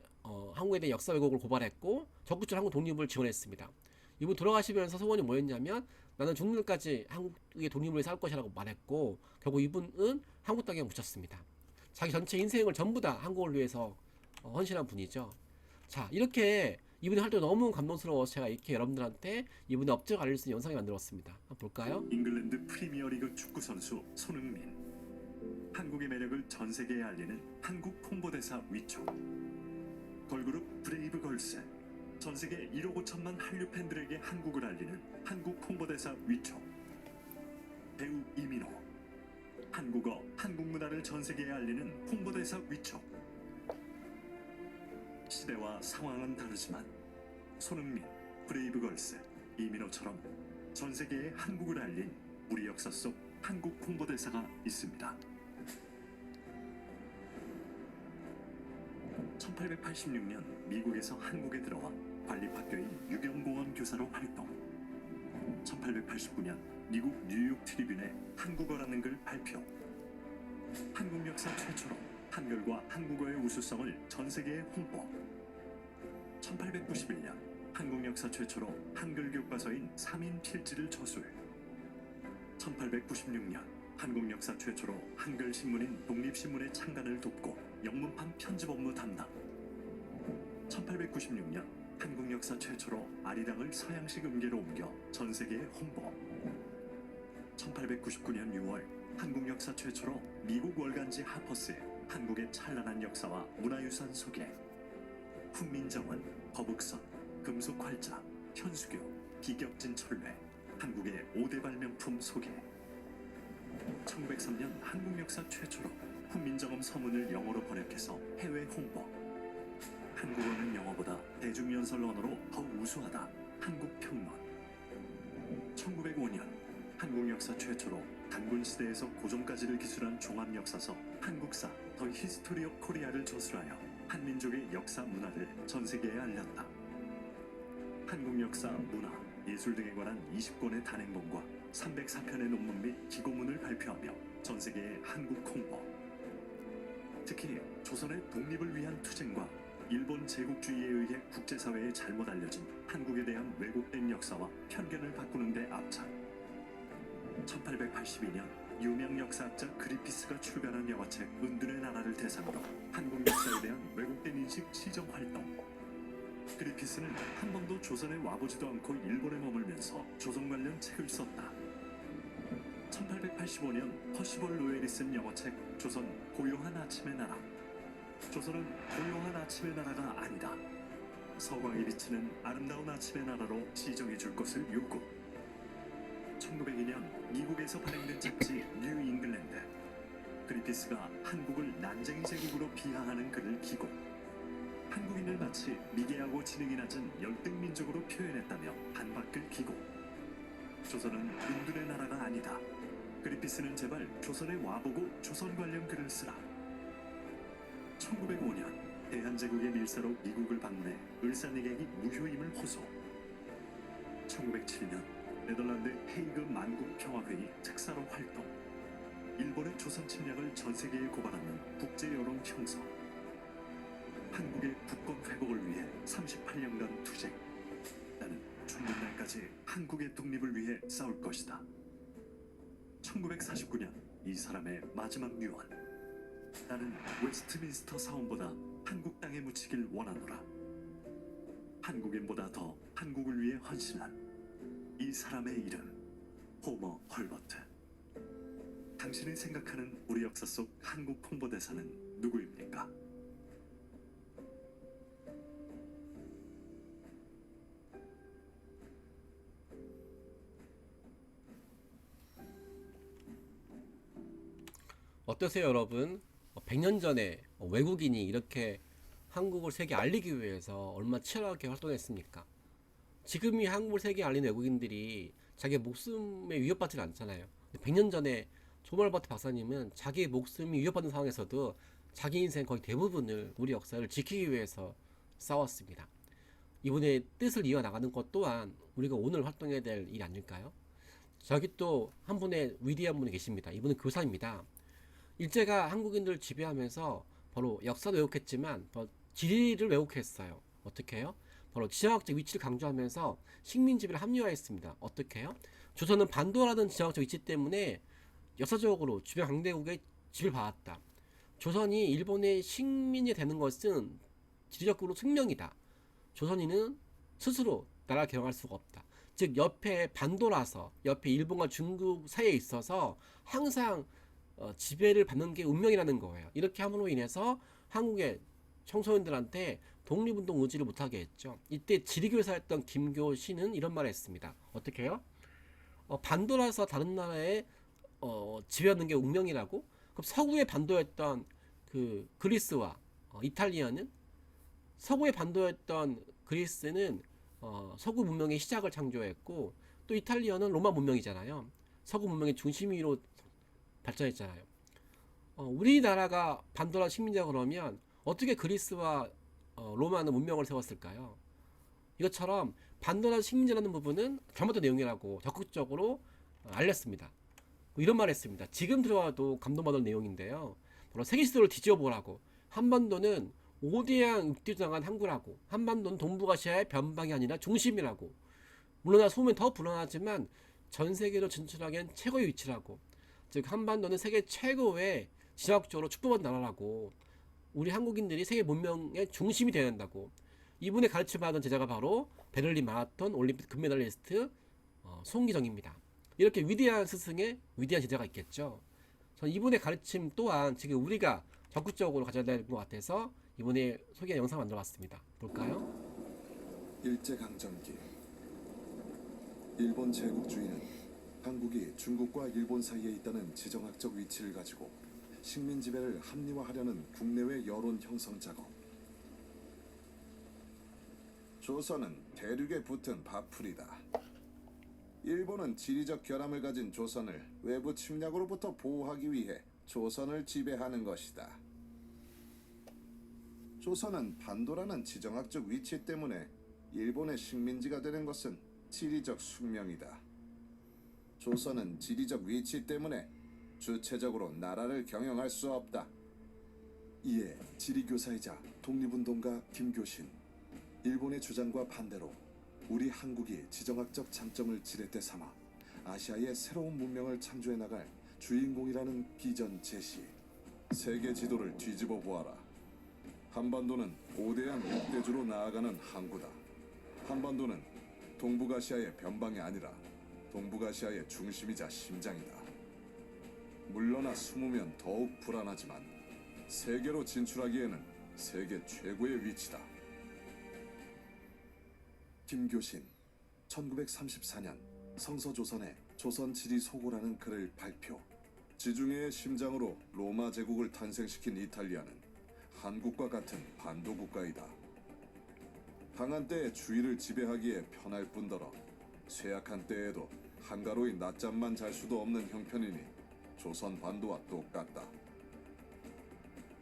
한국에 대한 역사 왜곡을 고발했고 적극적으로 한국 독립을 지원했습니다. 이분 돌아가시면서 소원이 뭐였냐면 나는 죽는 날까지 한국의 독립을 위해 싸울 것이라고 말했고 결국 이분은 한국 땅에 묻혔습니다. 자기 전체 인생을 전부 다 한국을 위해서 헌신한 분이죠. 자, 이렇게 이분의 활동이 너무 감동스러워서 제가 이렇게 여러분들한테 이분의 업적을 알릴 수 있는 영상을 만들었습니다. 한번 볼까요? 잉글랜드 프리미어리그 축구 선수 손흥민. 한국의 매력을 전 세계에 알리는 한국 홍보대사 위촉. 걸그룹 브레이브 걸스. 전 세계 1억 5천만 한류 팬들에게 한국을 알리는 한국 홍보대사 위촉. 배우 이민호. 한국어, 한국 문화를 전 세계에 알리는 홍보대사 위촉. 시대와 상황은 다르지만 손흥민, 브레이브 걸스, 이민호처럼 전 세계에 한국을 알린 우리 역사 속 한국 홍보대사가 있습니다. 1886년 미국에서 한국에 들어와 관립학교인 유경공원 교사로 활동. 1889년 미국 뉴욕 트리뷴에 한국어라는 글 발표. 한국 역사 최초로 한글과 한국어의 우수성을 전 세계에 홍보. 1891년 한국 역사 최초로 한글 교과서인 3인 필지를 저술. 1896년 한국 역사 최초로 한글 신문인 독립신문의 창간을 돕고 영문판 편집 업무 담당. 1896년 한국 역사 최초로 아리랑을 서양식 음계로 옮겨 전 세계에 홍보. 1899년 6월 한국 역사 최초로 미국 월간지 하퍼스에 한국의 찬란한 역사와 문화유산 소개. 훈민정음, 거북선, 금속활자, 현수교, 비격진 철례, 한국의 5대 발명품 소개. 1903년 한국 역사 최초로 훈민정음 서문을 영어로 번역해서 해외 홍보. 한국어는 영어보다 대중연설 언어로 더 우수하다. 한국평론. 1905년 한국 역사 최초로 단군 시대에서 고종까지를 기술한 종합역사서 한국사 더 히스토리 오브 코리아를 저술하여 한민족의 역사 문화를 전 세계에 알렸다. 한국 역사, 문화, 예술 등에 관한 20권의 단행본과 304편의 논문 및 기고문을 발표하며 전 세계의 한국 홍보. 특히 조선의 독립을 위한 투쟁과 일본 제국주의에 의해 국제사회에 잘못 알려진 한국에 대한 왜곡된 역사와 편견을 바꾸는 데 앞장. 1882년 유명 역사학자 그리피스가 출간한 영화책 은둔의 나라를 대상으로 한국 역사에 대한 왜곡된 인식 시정 활동. 그리피스는 한 번도 조선에 와보지도 않고 일본에 머물면서 조선 관련 책을 썼다. 1885년 퍼시벌 로웰이 쓴 영어책 조선 고요한 아침의 나라. 조선은 고요한 아침의 나라가 아니다. 서광이 비치는 아름다운 아침의 나라로 지정해 줄 것을 요구. 1902년 미국에서 발행된 잡지 뉴 잉글랜드. 그리피스가 한국을 난쟁이 제국으로 비하하는 글을 기고 한국인을 마치 미개하고 지능이 낮은 열등 민족으로 표현했다며 반박글 기고. 조선은 은둔의 나라가 아니다. 그리피스는 제발 조선에 와보고 조선 관련 글을 쓰라. 1905년 대한제국의 밀사로 미국을 방문해 을사내객이 무효임을 호소. 1907년 네덜란드 헤이그 만국평화회의 특사로 활동. 일본의 조선 침략을 전 세계에 고발하는 국제여론 형성. 한국의 국권 회복을 위해 38년간 투쟁. 나는 죽는 날까지 한국의 독립을 위해 싸울 것이다. 1949년 이 사람의 마지막 유언. 나는 웨스트민스터 사원보다 한국 땅에 묻히길 원하노라. 한국인보다 더 한국을 위해 헌신한 이 사람의 이름 호머 헐버트. 당신이 생각하는 우리 역사 속 한국 홍보대사는 누구입니까? 어떠세요, 여러분? 100년 전에 외국인이 이렇게 한국을 세계에 알리기 위해서 얼마나 치열하게 활동했습니까? 지금이 한국을 세계에 알리는 외국인들이 자기 목숨에 위협받지 않잖아요. 100년 전에 조말버트 박사님은 자기 목숨이 위협받는 상황에서도 자기 인생 거의 대부분을 우리 역사를 지키기 위해서 싸웠습니다. 이분의 뜻을 이어나가는 것 또한 우리가 오늘 활동해야 될 일이 아닐까요? 저기 또 한 분의 위대한 분이 계십니다. 이분은 교사입니다. 일제가 한국인들을 지배하면서 바로 역사도 왜곡했지만 지리를 왜곡했어요. 어떻게 해요? 바로 지정학적 위치를 강조하면서 식민지배를 합리화했습니다. 어떻게 해요? 조선은 반도라는 지정학적 위치 때문에 역사적으로 주변 강대국의 지배를 받았다. 조선이 일본의 식민이 되는 것은 지리적으로 숙명이다. 조선인은 스스로 나라를 개혁할 수가 없다. 즉 옆에 반도라서 옆에 일본과 중국 사이에 있어서 항상 지배를 받는 게 운명이라는 거예요. 이렇게 함으로 인해서 한국의 청소년들한테 독립운동 의지를 못하게 했죠. 이때 지리교사였던 김교신은 이런 말을 했습니다. 어떻게 해요? 반도라서 다른 나라에 지배하는 게 운명이라고? 그럼 서구의 반도였던 그 그리스와 이탈리아는, 서구의 반도였던 그리스는 서구 문명의 시작을 창조했고, 또 이탈리아는 로마 문명이잖아요. 서구 문명의 중심으로 발전했잖아요. 우리나라가 반도라 식민지가 그러면 어떻게 그리스와 로마는 문명을 세웠을까요? 이것처럼 반도라 식민지라는 부분은 잘못된 내용이라고 적극적으로 알렸습니다. 이런 말 했습니다. 지금 들어와도 감동받을 내용인데요. 바로 세계시도를 뒤져보라고. 한반도는 5대양 육지장한 항구라고. 한반도는 동북아시아의 변방이 아니라 중심이라고. 물론 소문이 더 불안하지만 전 세계로 진출하기엔 최고의 위치라고. 즉 한반도는 세계 최고의 지역적으로 축복받은 나라라고. 우리 한국인들이 세계 문명의 중심이 되어야 한다고. 이분의 가르침을 받은 제자가 바로 베를린 마라톤 올림픽 금메달리스트 송기정입니다. 이렇게 위대한 스승의 위대한 제자가 있겠죠. 저는 이분의 가르침 또한 지금 우리가 적극적으로 가져야 될 것 같아서 이번에 소개 영상 만들어봤습니다. 볼까요? 일제강점기. 일본 제국주의는 한국이 중국과 일본 사이에 있다는 지정학적 위치를 가지고 식민 지배를 합리화하려는 국내외 여론 형성 작업. 조선은 대륙에 붙은 밥풀이다. 일본은 지리적 결함을 가진 조선을 외부 침략으로부터 보호하기 위해 조선을 지배하는 것이다. 조선은 반도라는 지정학적 위치 때문에 일본의 식민지가 되는 것은 지리적 숙명이다. 조선은 지리적 위치 때문에 주체적으로 나라를 경영할 수 없다. 이에 지리교사이자 독립운동가 김교신, 일본의 주장과 반대로 우리 한국이 지정학적 장점을 지렛대 삼아 아시아의 새로운 문명을 창조해 나갈 주인공이라는 비전 제시. 세계 지도를 뒤집어 보아라. 한반도는 고대한 육대주로 나아가는 항구다. 한반도는 동북아시아의 변방이 아니라 동북아시아의 중심이자 심장이다. 물러나 숨으면 더욱 불안하지만 세계로 진출하기에는 세계 최고의 위치다. 김교신, 1934년 성서조선에 조선지리 소고라는 글을 발표. 지중해의 심장으로 로마 제국을 탄생시킨 이탈리아는 한국과 같은 반도 국가이다. 강한 때에 주위를 지배하기에 편할 뿐더러 쇠약한 때에도 한가로이 낮잠만 잘 수도 없는 형편이니 조선 반도와 똑같다.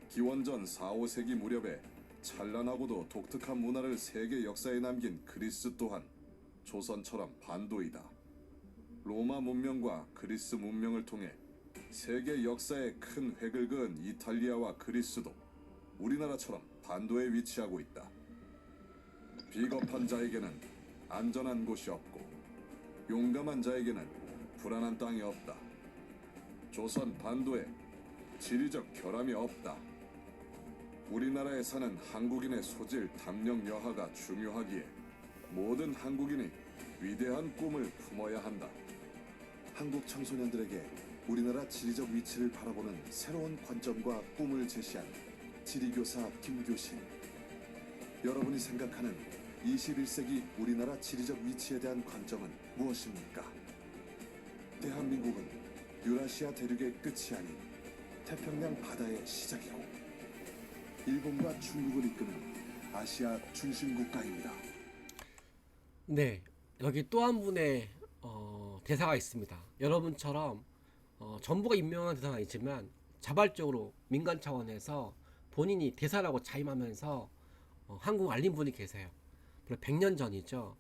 기원전 4, 5세기 무렵에 찬란하고도 독특한 문화를 세계 역사에 남긴 그리스 또한 조선처럼 반도이다. 로마 문명과 그리스 문명을 통해 세계 역사에 큰 획을 그은 이탈리아와 그리스도 우리나라처럼 반도에 위치하고 있다. 비겁한 자에게는 안전한 곳이 없고 용감한 자에게는 불안한 땅이 없다. 조선 반도에 지리적 결함이 없다. 우리나라에 사는 한국인의 소질, 담력, 여하가 중요하기에 모든 한국인이 위대한 꿈을 품어야 한다. 한국 청소년들에게 우리나라 지리적 위치를 바라보는 새로운 관점과 꿈을 제시한 지리교사 김교신. 여러분이 생각하는 21세기 우리나라 지리적 위치에 대한 관점은 무엇입니까? 대한민국은 유라시아 대륙의 끝이 아닌 태평양 바다의 시작이고 일본과 중국을 이끄는 아시아 중심 국가입니다. 네, 여기 또 한 분의 대사가 있습니다. 여러분처럼 정부가 임명한 대사가 아니지만 자발적으로 민간 차원에서 본인이 대사라고 자임하면서 한국 알린 분이 계세요. 100년 전이죠.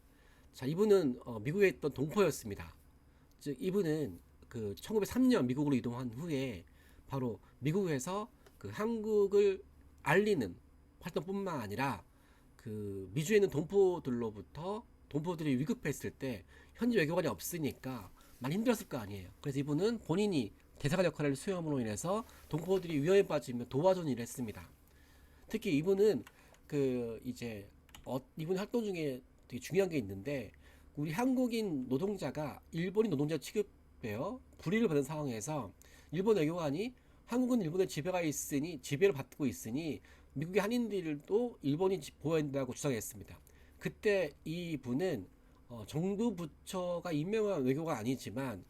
자, 이분은 미국에 있던 동포였습니다. 즉 이분은 그 1903년 미국으로 이동한 후에 바로 미국에서 그 한국을 알리는 활동뿐만 아니라 그 미주에 있는 동포들로부터 동포들이 위급했을 때 현지 외교관이 없으니까 많이 힘들었을 거 아니에요. 그래서 이분은 본인이 대사관 역할을 수행함으로 인해서 동포들이 위험에 빠지면 도와주는 일을 했습니다. 특히 이분은 그 이제 이분 활동 중에 되게 중요한 게 있는데 우리 한국인 노동자가 일본인 노동자 취급되어 불이익을 받는 상황에서 일본 외교관이 한국은 일본의 지배를 받고 있으니 미국의 한인들도 일본이 보호해야 된다고 주장했습니다. 그때 이분은 정부 부처가 임명한 외교가 아니지만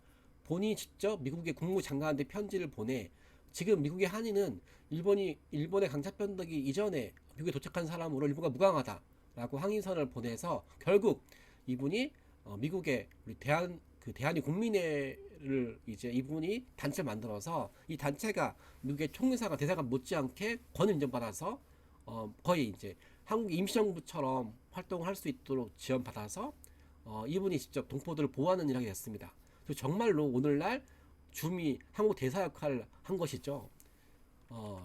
본인이 직접 미국의 국무장관한테 편지를 보내 지금 미국의 한인은 일본의 강차편되기 이전에 미국에 도착한 사람으로 일본과 무관하다라고 항의선을 보내서 결국 이분이 미국의 우리 대한이 국민회를 이제 이분이 단체를 만들어서 이 단체가 미국의 총리사가 대사관 못지않게 권을 인정받아서 거의 이제 한국 임시정부처럼 활동을 할 수 있도록 지원받아서 이분이 직접 동포들을 보호하는 일을 하게 됐습니다. 그리고 정말로 오늘날 줌이 한국 대사 역할을 한 것이죠.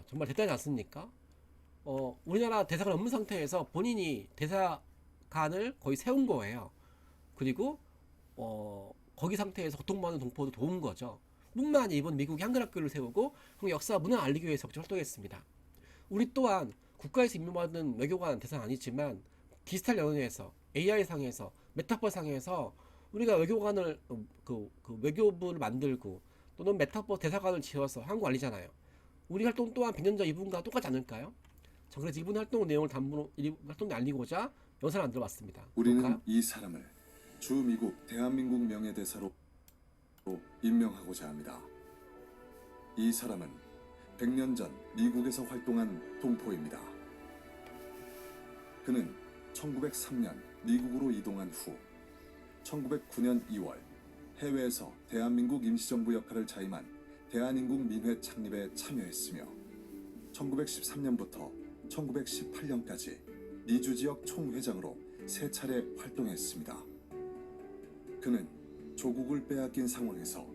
정말 대단하지 않습니까? 우리나라 대사관 없는 상태에서 본인이 대사관을 거의 세운 거예요. 그리고 거기 상태에서 고통받는 동포도 도운 거죠. 뿐만 아니라 이번 미국이 한글 학교를 세우고 한국 역사 문화 알리기 위해서 활동했습니다. 우리 또한 국가에서 임명받은 외교관 대상 아니지만 디지털 연회에서 AI 상에서 메타버 상에서 우리가 외교관을 그 외교부를 만들고 또는 메타버 대사관을 지어서 한국 알리잖아요. 우리 활동 또한 100년 전 이분과 똑같지 않을까요? 저 그래서 이분 활동 내용을 활동을 알리고자 영상을 만들어봤습니다. 우리는 볼까요? 이 사람을 주 미국 대한민국 명예대사로 임명하고자 합니다. 이 사람은 100년 전 미국에서 활동한 동포입니다. 그는 1903년 미국으로 이동한 후 1909년 2월 해외에서 대한민국 임시정부 역할을 자임한 대한인국민회 창립에 참여했으며 1913년부터 1918년까지 미주지역 총회장으로 3차례 활동했습니다. 그는 조국을 빼앗긴 상황에서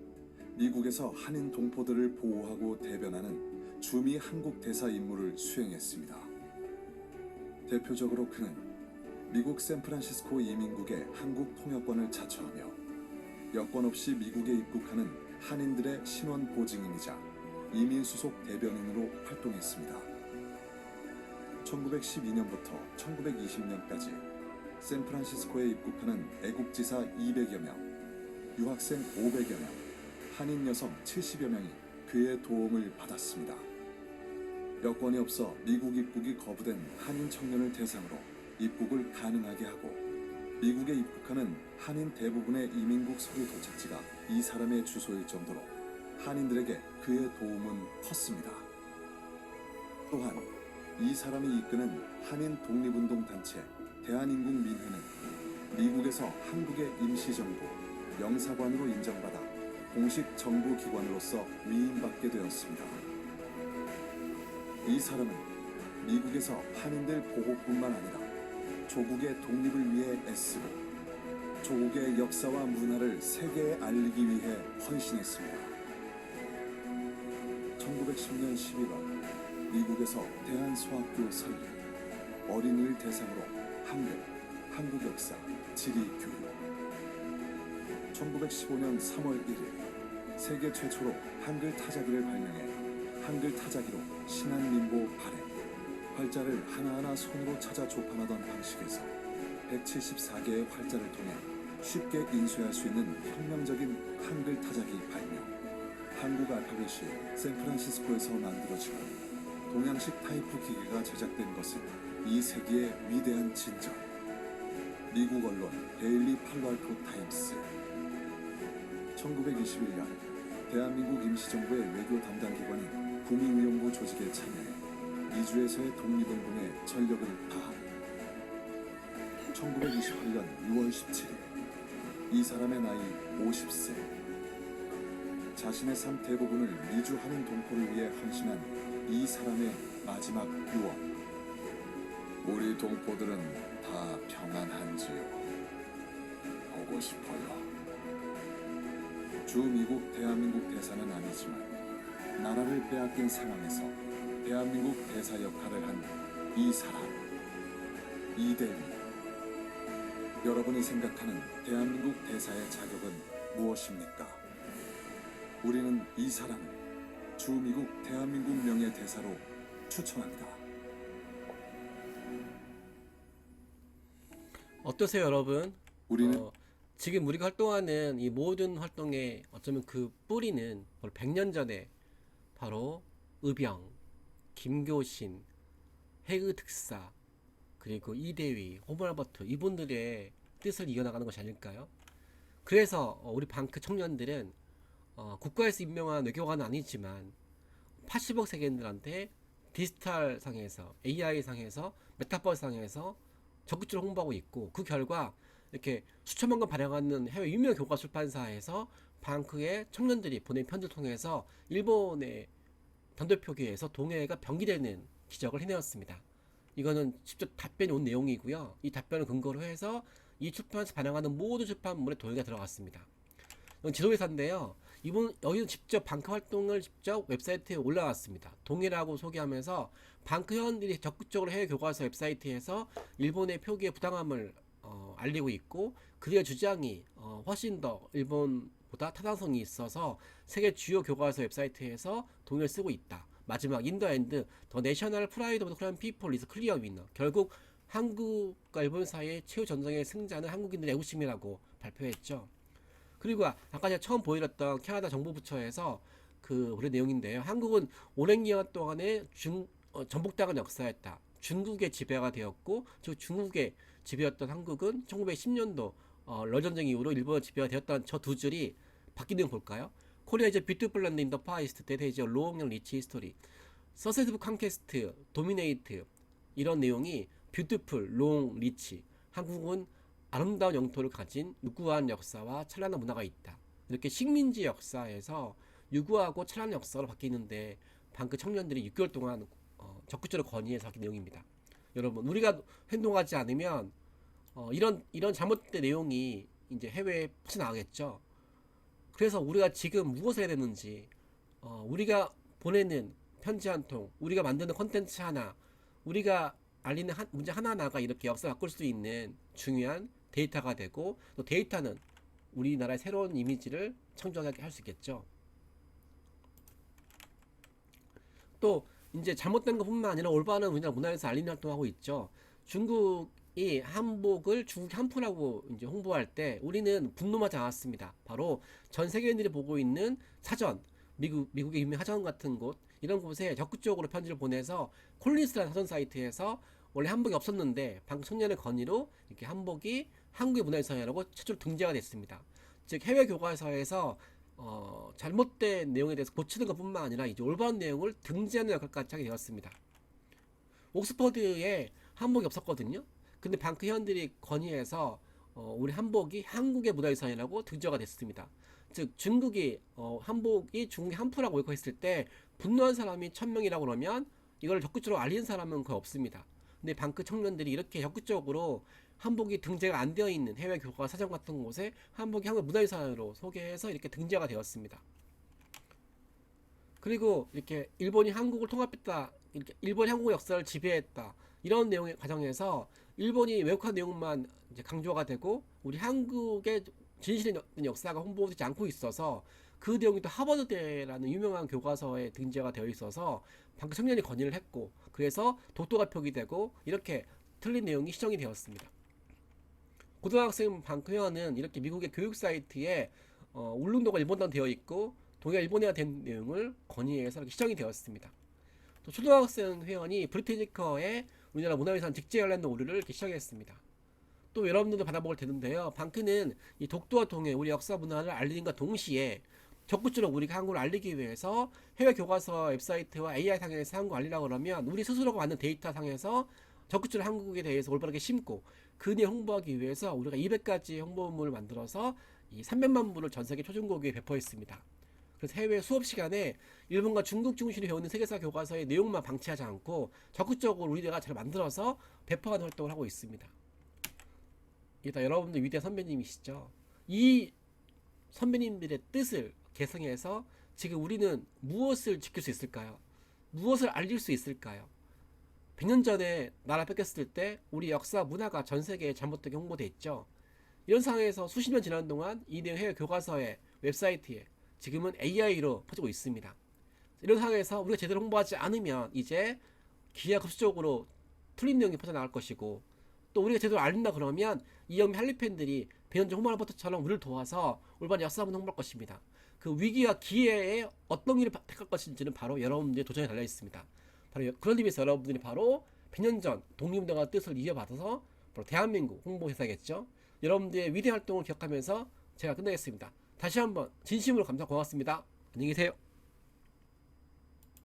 미국에서 한인 동포들을 보호하고 대변하는 주미 한국 대사 임무를 수행했습니다. 대표적으로 그는 미국 샌프란시스코 이민국의 한국 통역관을 자처하며 여권 없이 미국에 입국하는 한인들의 신원 보증인이자 이민 수속 대변인으로 활동했습니다. 1912년부터 1920년까지 샌프란시스코에 입국하는 애국지사 200여 명, 유학생 500여 명, 한인 여성 70여 명이 그의 도움을 받았습니다. 여권이 없어 미국 입국이 거부된 한인 청년을 대상으로 입국을 가능하게 하고 미국에 입국하는 한인 대부분의 이민국 서류 도착지가 이 사람의 주소일 정도로 한인들에게 그의 도움은 컸습니다. 또한 이 사람이 이끄는 한인 독립운동 단체 대한인국민회는 미국에서 한국의 임시정부 영사관으로 인정받아 공식 정부기관으로서 위임받게 되었습니다. 이 사람은 미국에서 한인들 보호뿐만 아니라 조국의 독립을 위해 애쓰고 조국의 역사와 문화를 세계에 알리기 위해 헌신했습니다. 1910년 11월 미국에서 대한소학교 설립, 어린이를 대상으로 한국 역사, 지리 교육. 1915년 3월 1일 세계 최초로 한글 타자기를 발명해 한글 타자기로 신한민보 발행, 활자를 하나하나 손으로 찾아 조판하던 방식에서 174개의 활자를 통해 쉽게 인쇄할 수 있는 혁명적인 한글 타자기 발명, 한국 알파벳이 샌프란시스코에서 만들어지고 동양식 타이프 기계가 제작된 것은 이 세기의 위대한 진전. 미국 언론 데일리 팔로알토 타임스. 1921년 대한민국 임시정부의 외교 담당 기관인 구민위원부 조직에 참여해 미주에서의 독립운동에 전력을 다함. 1928년 6월 17일 이 사람의 나이 50세. 자신의 삶 대부분을 미주 한인 동포를 위해 헌신한 이 사람의 마지막 유언. 우리 동포들은 다 평안한지요. 보고 싶어요. 주 미국 대한민국 대사는 아니지만 나라를 빼앗긴 상황에서 대한민국 대사 역할을 한 이 사람, 이대위. 여러분이 생각하는 대한민국 대사의 자격은 무엇입니까? 우리는 이 사람을 주 미국 대한민국 명예 대사로 추천합니다. 어떠세요, 여러분? 우리는 지금 우리가 활동하는 이 모든 활동의 어쩌면 그 뿌리는 바로 100년 전에 바로 의병, 김교신, 해그 특사, 그리고 이대위, 호벌버트 이분들의 뜻을 이어나가는 것이 아닐까요? 그래서 우리 방크 청년들은 국가에서 임명한 외교관은 아니지만 80억 세계인들한테 디지털 상에서, AI 상에서, 메타버스 상에서 적극적으로 홍보하고 있고, 그 결과 이렇게 수천만 권 발행하는 해외 유명 교과 출판사에서 방크의 청년들이 보낸 편지를 통해서 일본의 단도표기에서 동해가 병기되는 기적을 해내었습니다. 이거는 직접 답변이 온 내용이고요. 이 답변을 근거로 해서 이 출판에서 발행하는 모든 출판물에 동해가 들어갔습니다. 이건 지도회사인데요. 이분 여기는 직접 방크 활동을 직접 웹사이트에 올라왔습니다. 동해라고 소개하면서 방크 회원들이 적극적으로 해외 교과서 웹사이트에서 일본의 표기의 부당함을 알리고 있고, 그들의 주장이 훨씬 더 일본보다 타당성이 있어서 세계 주요 교과서 웹사이트에서 동의를 쓰고 있다. 마지막 인더 앤드 더 내셔널 프라이드 오브 코리안 피플 이즈 클리어 위너. 결국 한국과 일본 사이의 최후 전쟁의 승자는 한국인들의 애국심이라고 발표했죠. 그리고 아까 제가 처음 보여드렸던 캐나다 정보부처에서 그 우리 내용인데요. 한국은 오랜 기간 동안에 전복당한 역사였다. 중국의 지배가 되었고, 중국의 지배였던 한국은 1910년도 러전쟁 이후로 일본의 지배가 되었던 저 두 줄이 바뀌는 걸 볼까요? 코리아 이제 뷰티풀 랜드 인 더 파이스트 데드 이제 롱 앤 리치 히스토리 서세티브 컨퀘스트 도미네이트 이런 내용이 뷰티풀 롱 리치 한국은 아름다운 영토를 가진 유구한 역사와 찬란한 문화가 있다. 이렇게 식민지 역사에서 유구하고 찬란한 역사로 바뀌는데 방크 청년들이 6개월 동안 적극적으로 건의해서 바뀐 내용입니다. 여러분, 우리가 행동하지 않으면 이런 잘못된 내용이 이제 해외에 퍼져나가겠죠. 그래서 우리가 지금 무엇을 해야 되는지, 우리가 보내는 편지 한 통, 우리가 만드는 콘텐츠 하나, 우리가 알리는 문제 하나하나가 이렇게 역사를 바꿀 수 있는 중요한 데이터가 되고, 또 데이터는 우리나라의 새로운 이미지를 창조하게 할 수 있겠죠. 또 이제 잘못된 것뿐만 아니라 올바른 우리나라 문화에서 알리는 활동하고 있죠. 중국이 한복을 중국 한푸라고 이제 홍보할 때 우리는 분노하지 않았습니다. 바로 전 세계인들이 보고 있는 사전, 미국의 유명 사전 같은 곳, 이런 곳에 적극적으로 편지를 보내서 콜린스라는 사전 사이트에서 원래 한복이 없었는데 방금 청년의 건의로 이렇게 한복이 한국의 문화유산이라고 최초로 등재가 됐습니다. 즉 해외 교과서에서 잘못된 내용에 대해서 고치는 것뿐만 아니라 이제 올바른 내용을 등재하는 역할까지 하게 되었습니다. 옥스퍼드에 한복이 없었거든요. 근데 방크 회원들이 건의해서 우리 한복이 한국의 문화유산이라고 등재가 됐습니다. 즉 중국이 한복이 중국의 한푸라고 일컬었을 때 분노한 사람이 1000명이라고 그러면 이걸 적극적으로 알리는 사람은 거의 없습니다. 근데 방크 청년들이 이렇게 적극적으로 한복이 등재가 안 되어 있는 해외 교과 사전 같은 곳에 한복이 한국 문화유산으로 소개해서 이렇게 등재가 되었습니다. 그리고 이렇게 일본이 한국을 통합했다, 이렇게 일본이 한국의 역사를 지배했다, 이런 내용의 과정에서 일본이 왜곡한 내용만 이제 강조가 되고 우리 한국의 진실된 역사가 홍보되지 않고 있어서 그 내용이 또 하버드대라는 유명한 교과서에 등재가 되어 있어서 방금 청년이 건의를 했고, 그래서 독도가 표기되고 이렇게 틀린 내용이 시정이 되었습니다. 고등학생 방크 회원은 이렇게 미국의 교육 사이트에 울릉도가 일본어로 되어 있고 동해가 일본어가 된 내용을 건의해서 이렇게 시정이 되었습니다. 또 초등학생 회원이 브리티니커에 우리나라 문화유산 직제 관련된 오류를 이렇게 시정했습니다. 또 여러분들도 받아볼 텐데요. 방크는 이 독도와 동해 우리 역사 문화를 알리는과 동시에 적극적으로 우리가 한국을 알리기 위해서 해외 교과서 웹사이트와 AI 상에서 한국을 알리려고 그러면 우리 스스로가 만든 데이터 상에서 적극적으로 한국에 대해서 올바르게 심고 그 내용 홍보하기 위해서 우리가 200가지 홍보물을 만들어서 이 300만 부를 전 세계 초중고교에 배포했습니다. 그래서 해외 수업 시간에 일본과 중국 중심으로 배우는 세계사 교과서의 내용만 방치하지 않고 적극적으로 우리가 잘 만들어서 배포하는 활동을 하고 있습니다. 이게 다 여러분들 위대한 선배님이시죠. 이 선배님들의 뜻을 계승해서 지금 우리는 무엇을 지킬 수 있을까요? 무엇을 알릴 수 있을까요? 100년 전에 나라 뺏겼을 때 우리 역사 문화가 전 세계에 잘못되게 홍보돼 있죠. 이런 상황에서 수십 년 지난 동안 이 내용 해외 교과서의 웹사이트에 지금은 AI로 퍼지고 있습니다. 이런 상황에서 우리가 제대로 홍보하지 않으면 이제 기하급수적으로 틀린 내용이 퍼져나갈 것이고, 또 우리가 제대로 알린다 그러면 이영미 한류 팬들이 배현정 홍보하나부터처럼 우리를 도와서 올바른 역사문을 홍보할 것입니다. 그 위기와 기회에 어떤 길을 택할 것인지는 바로 여러분들의 도전에 달려 있습니다. 바로 그런 의미에서 여러분들이 바로 100년 전 독립운동가 뜻을 이어받아서 바로 대한민국 홍보회사겠죠. 여러분들의 위대한 활동을 기억하면서 제가 끝내겠습니다. 다시 한번 진심으로 감사 고맙습니다. 안녕히 계세요.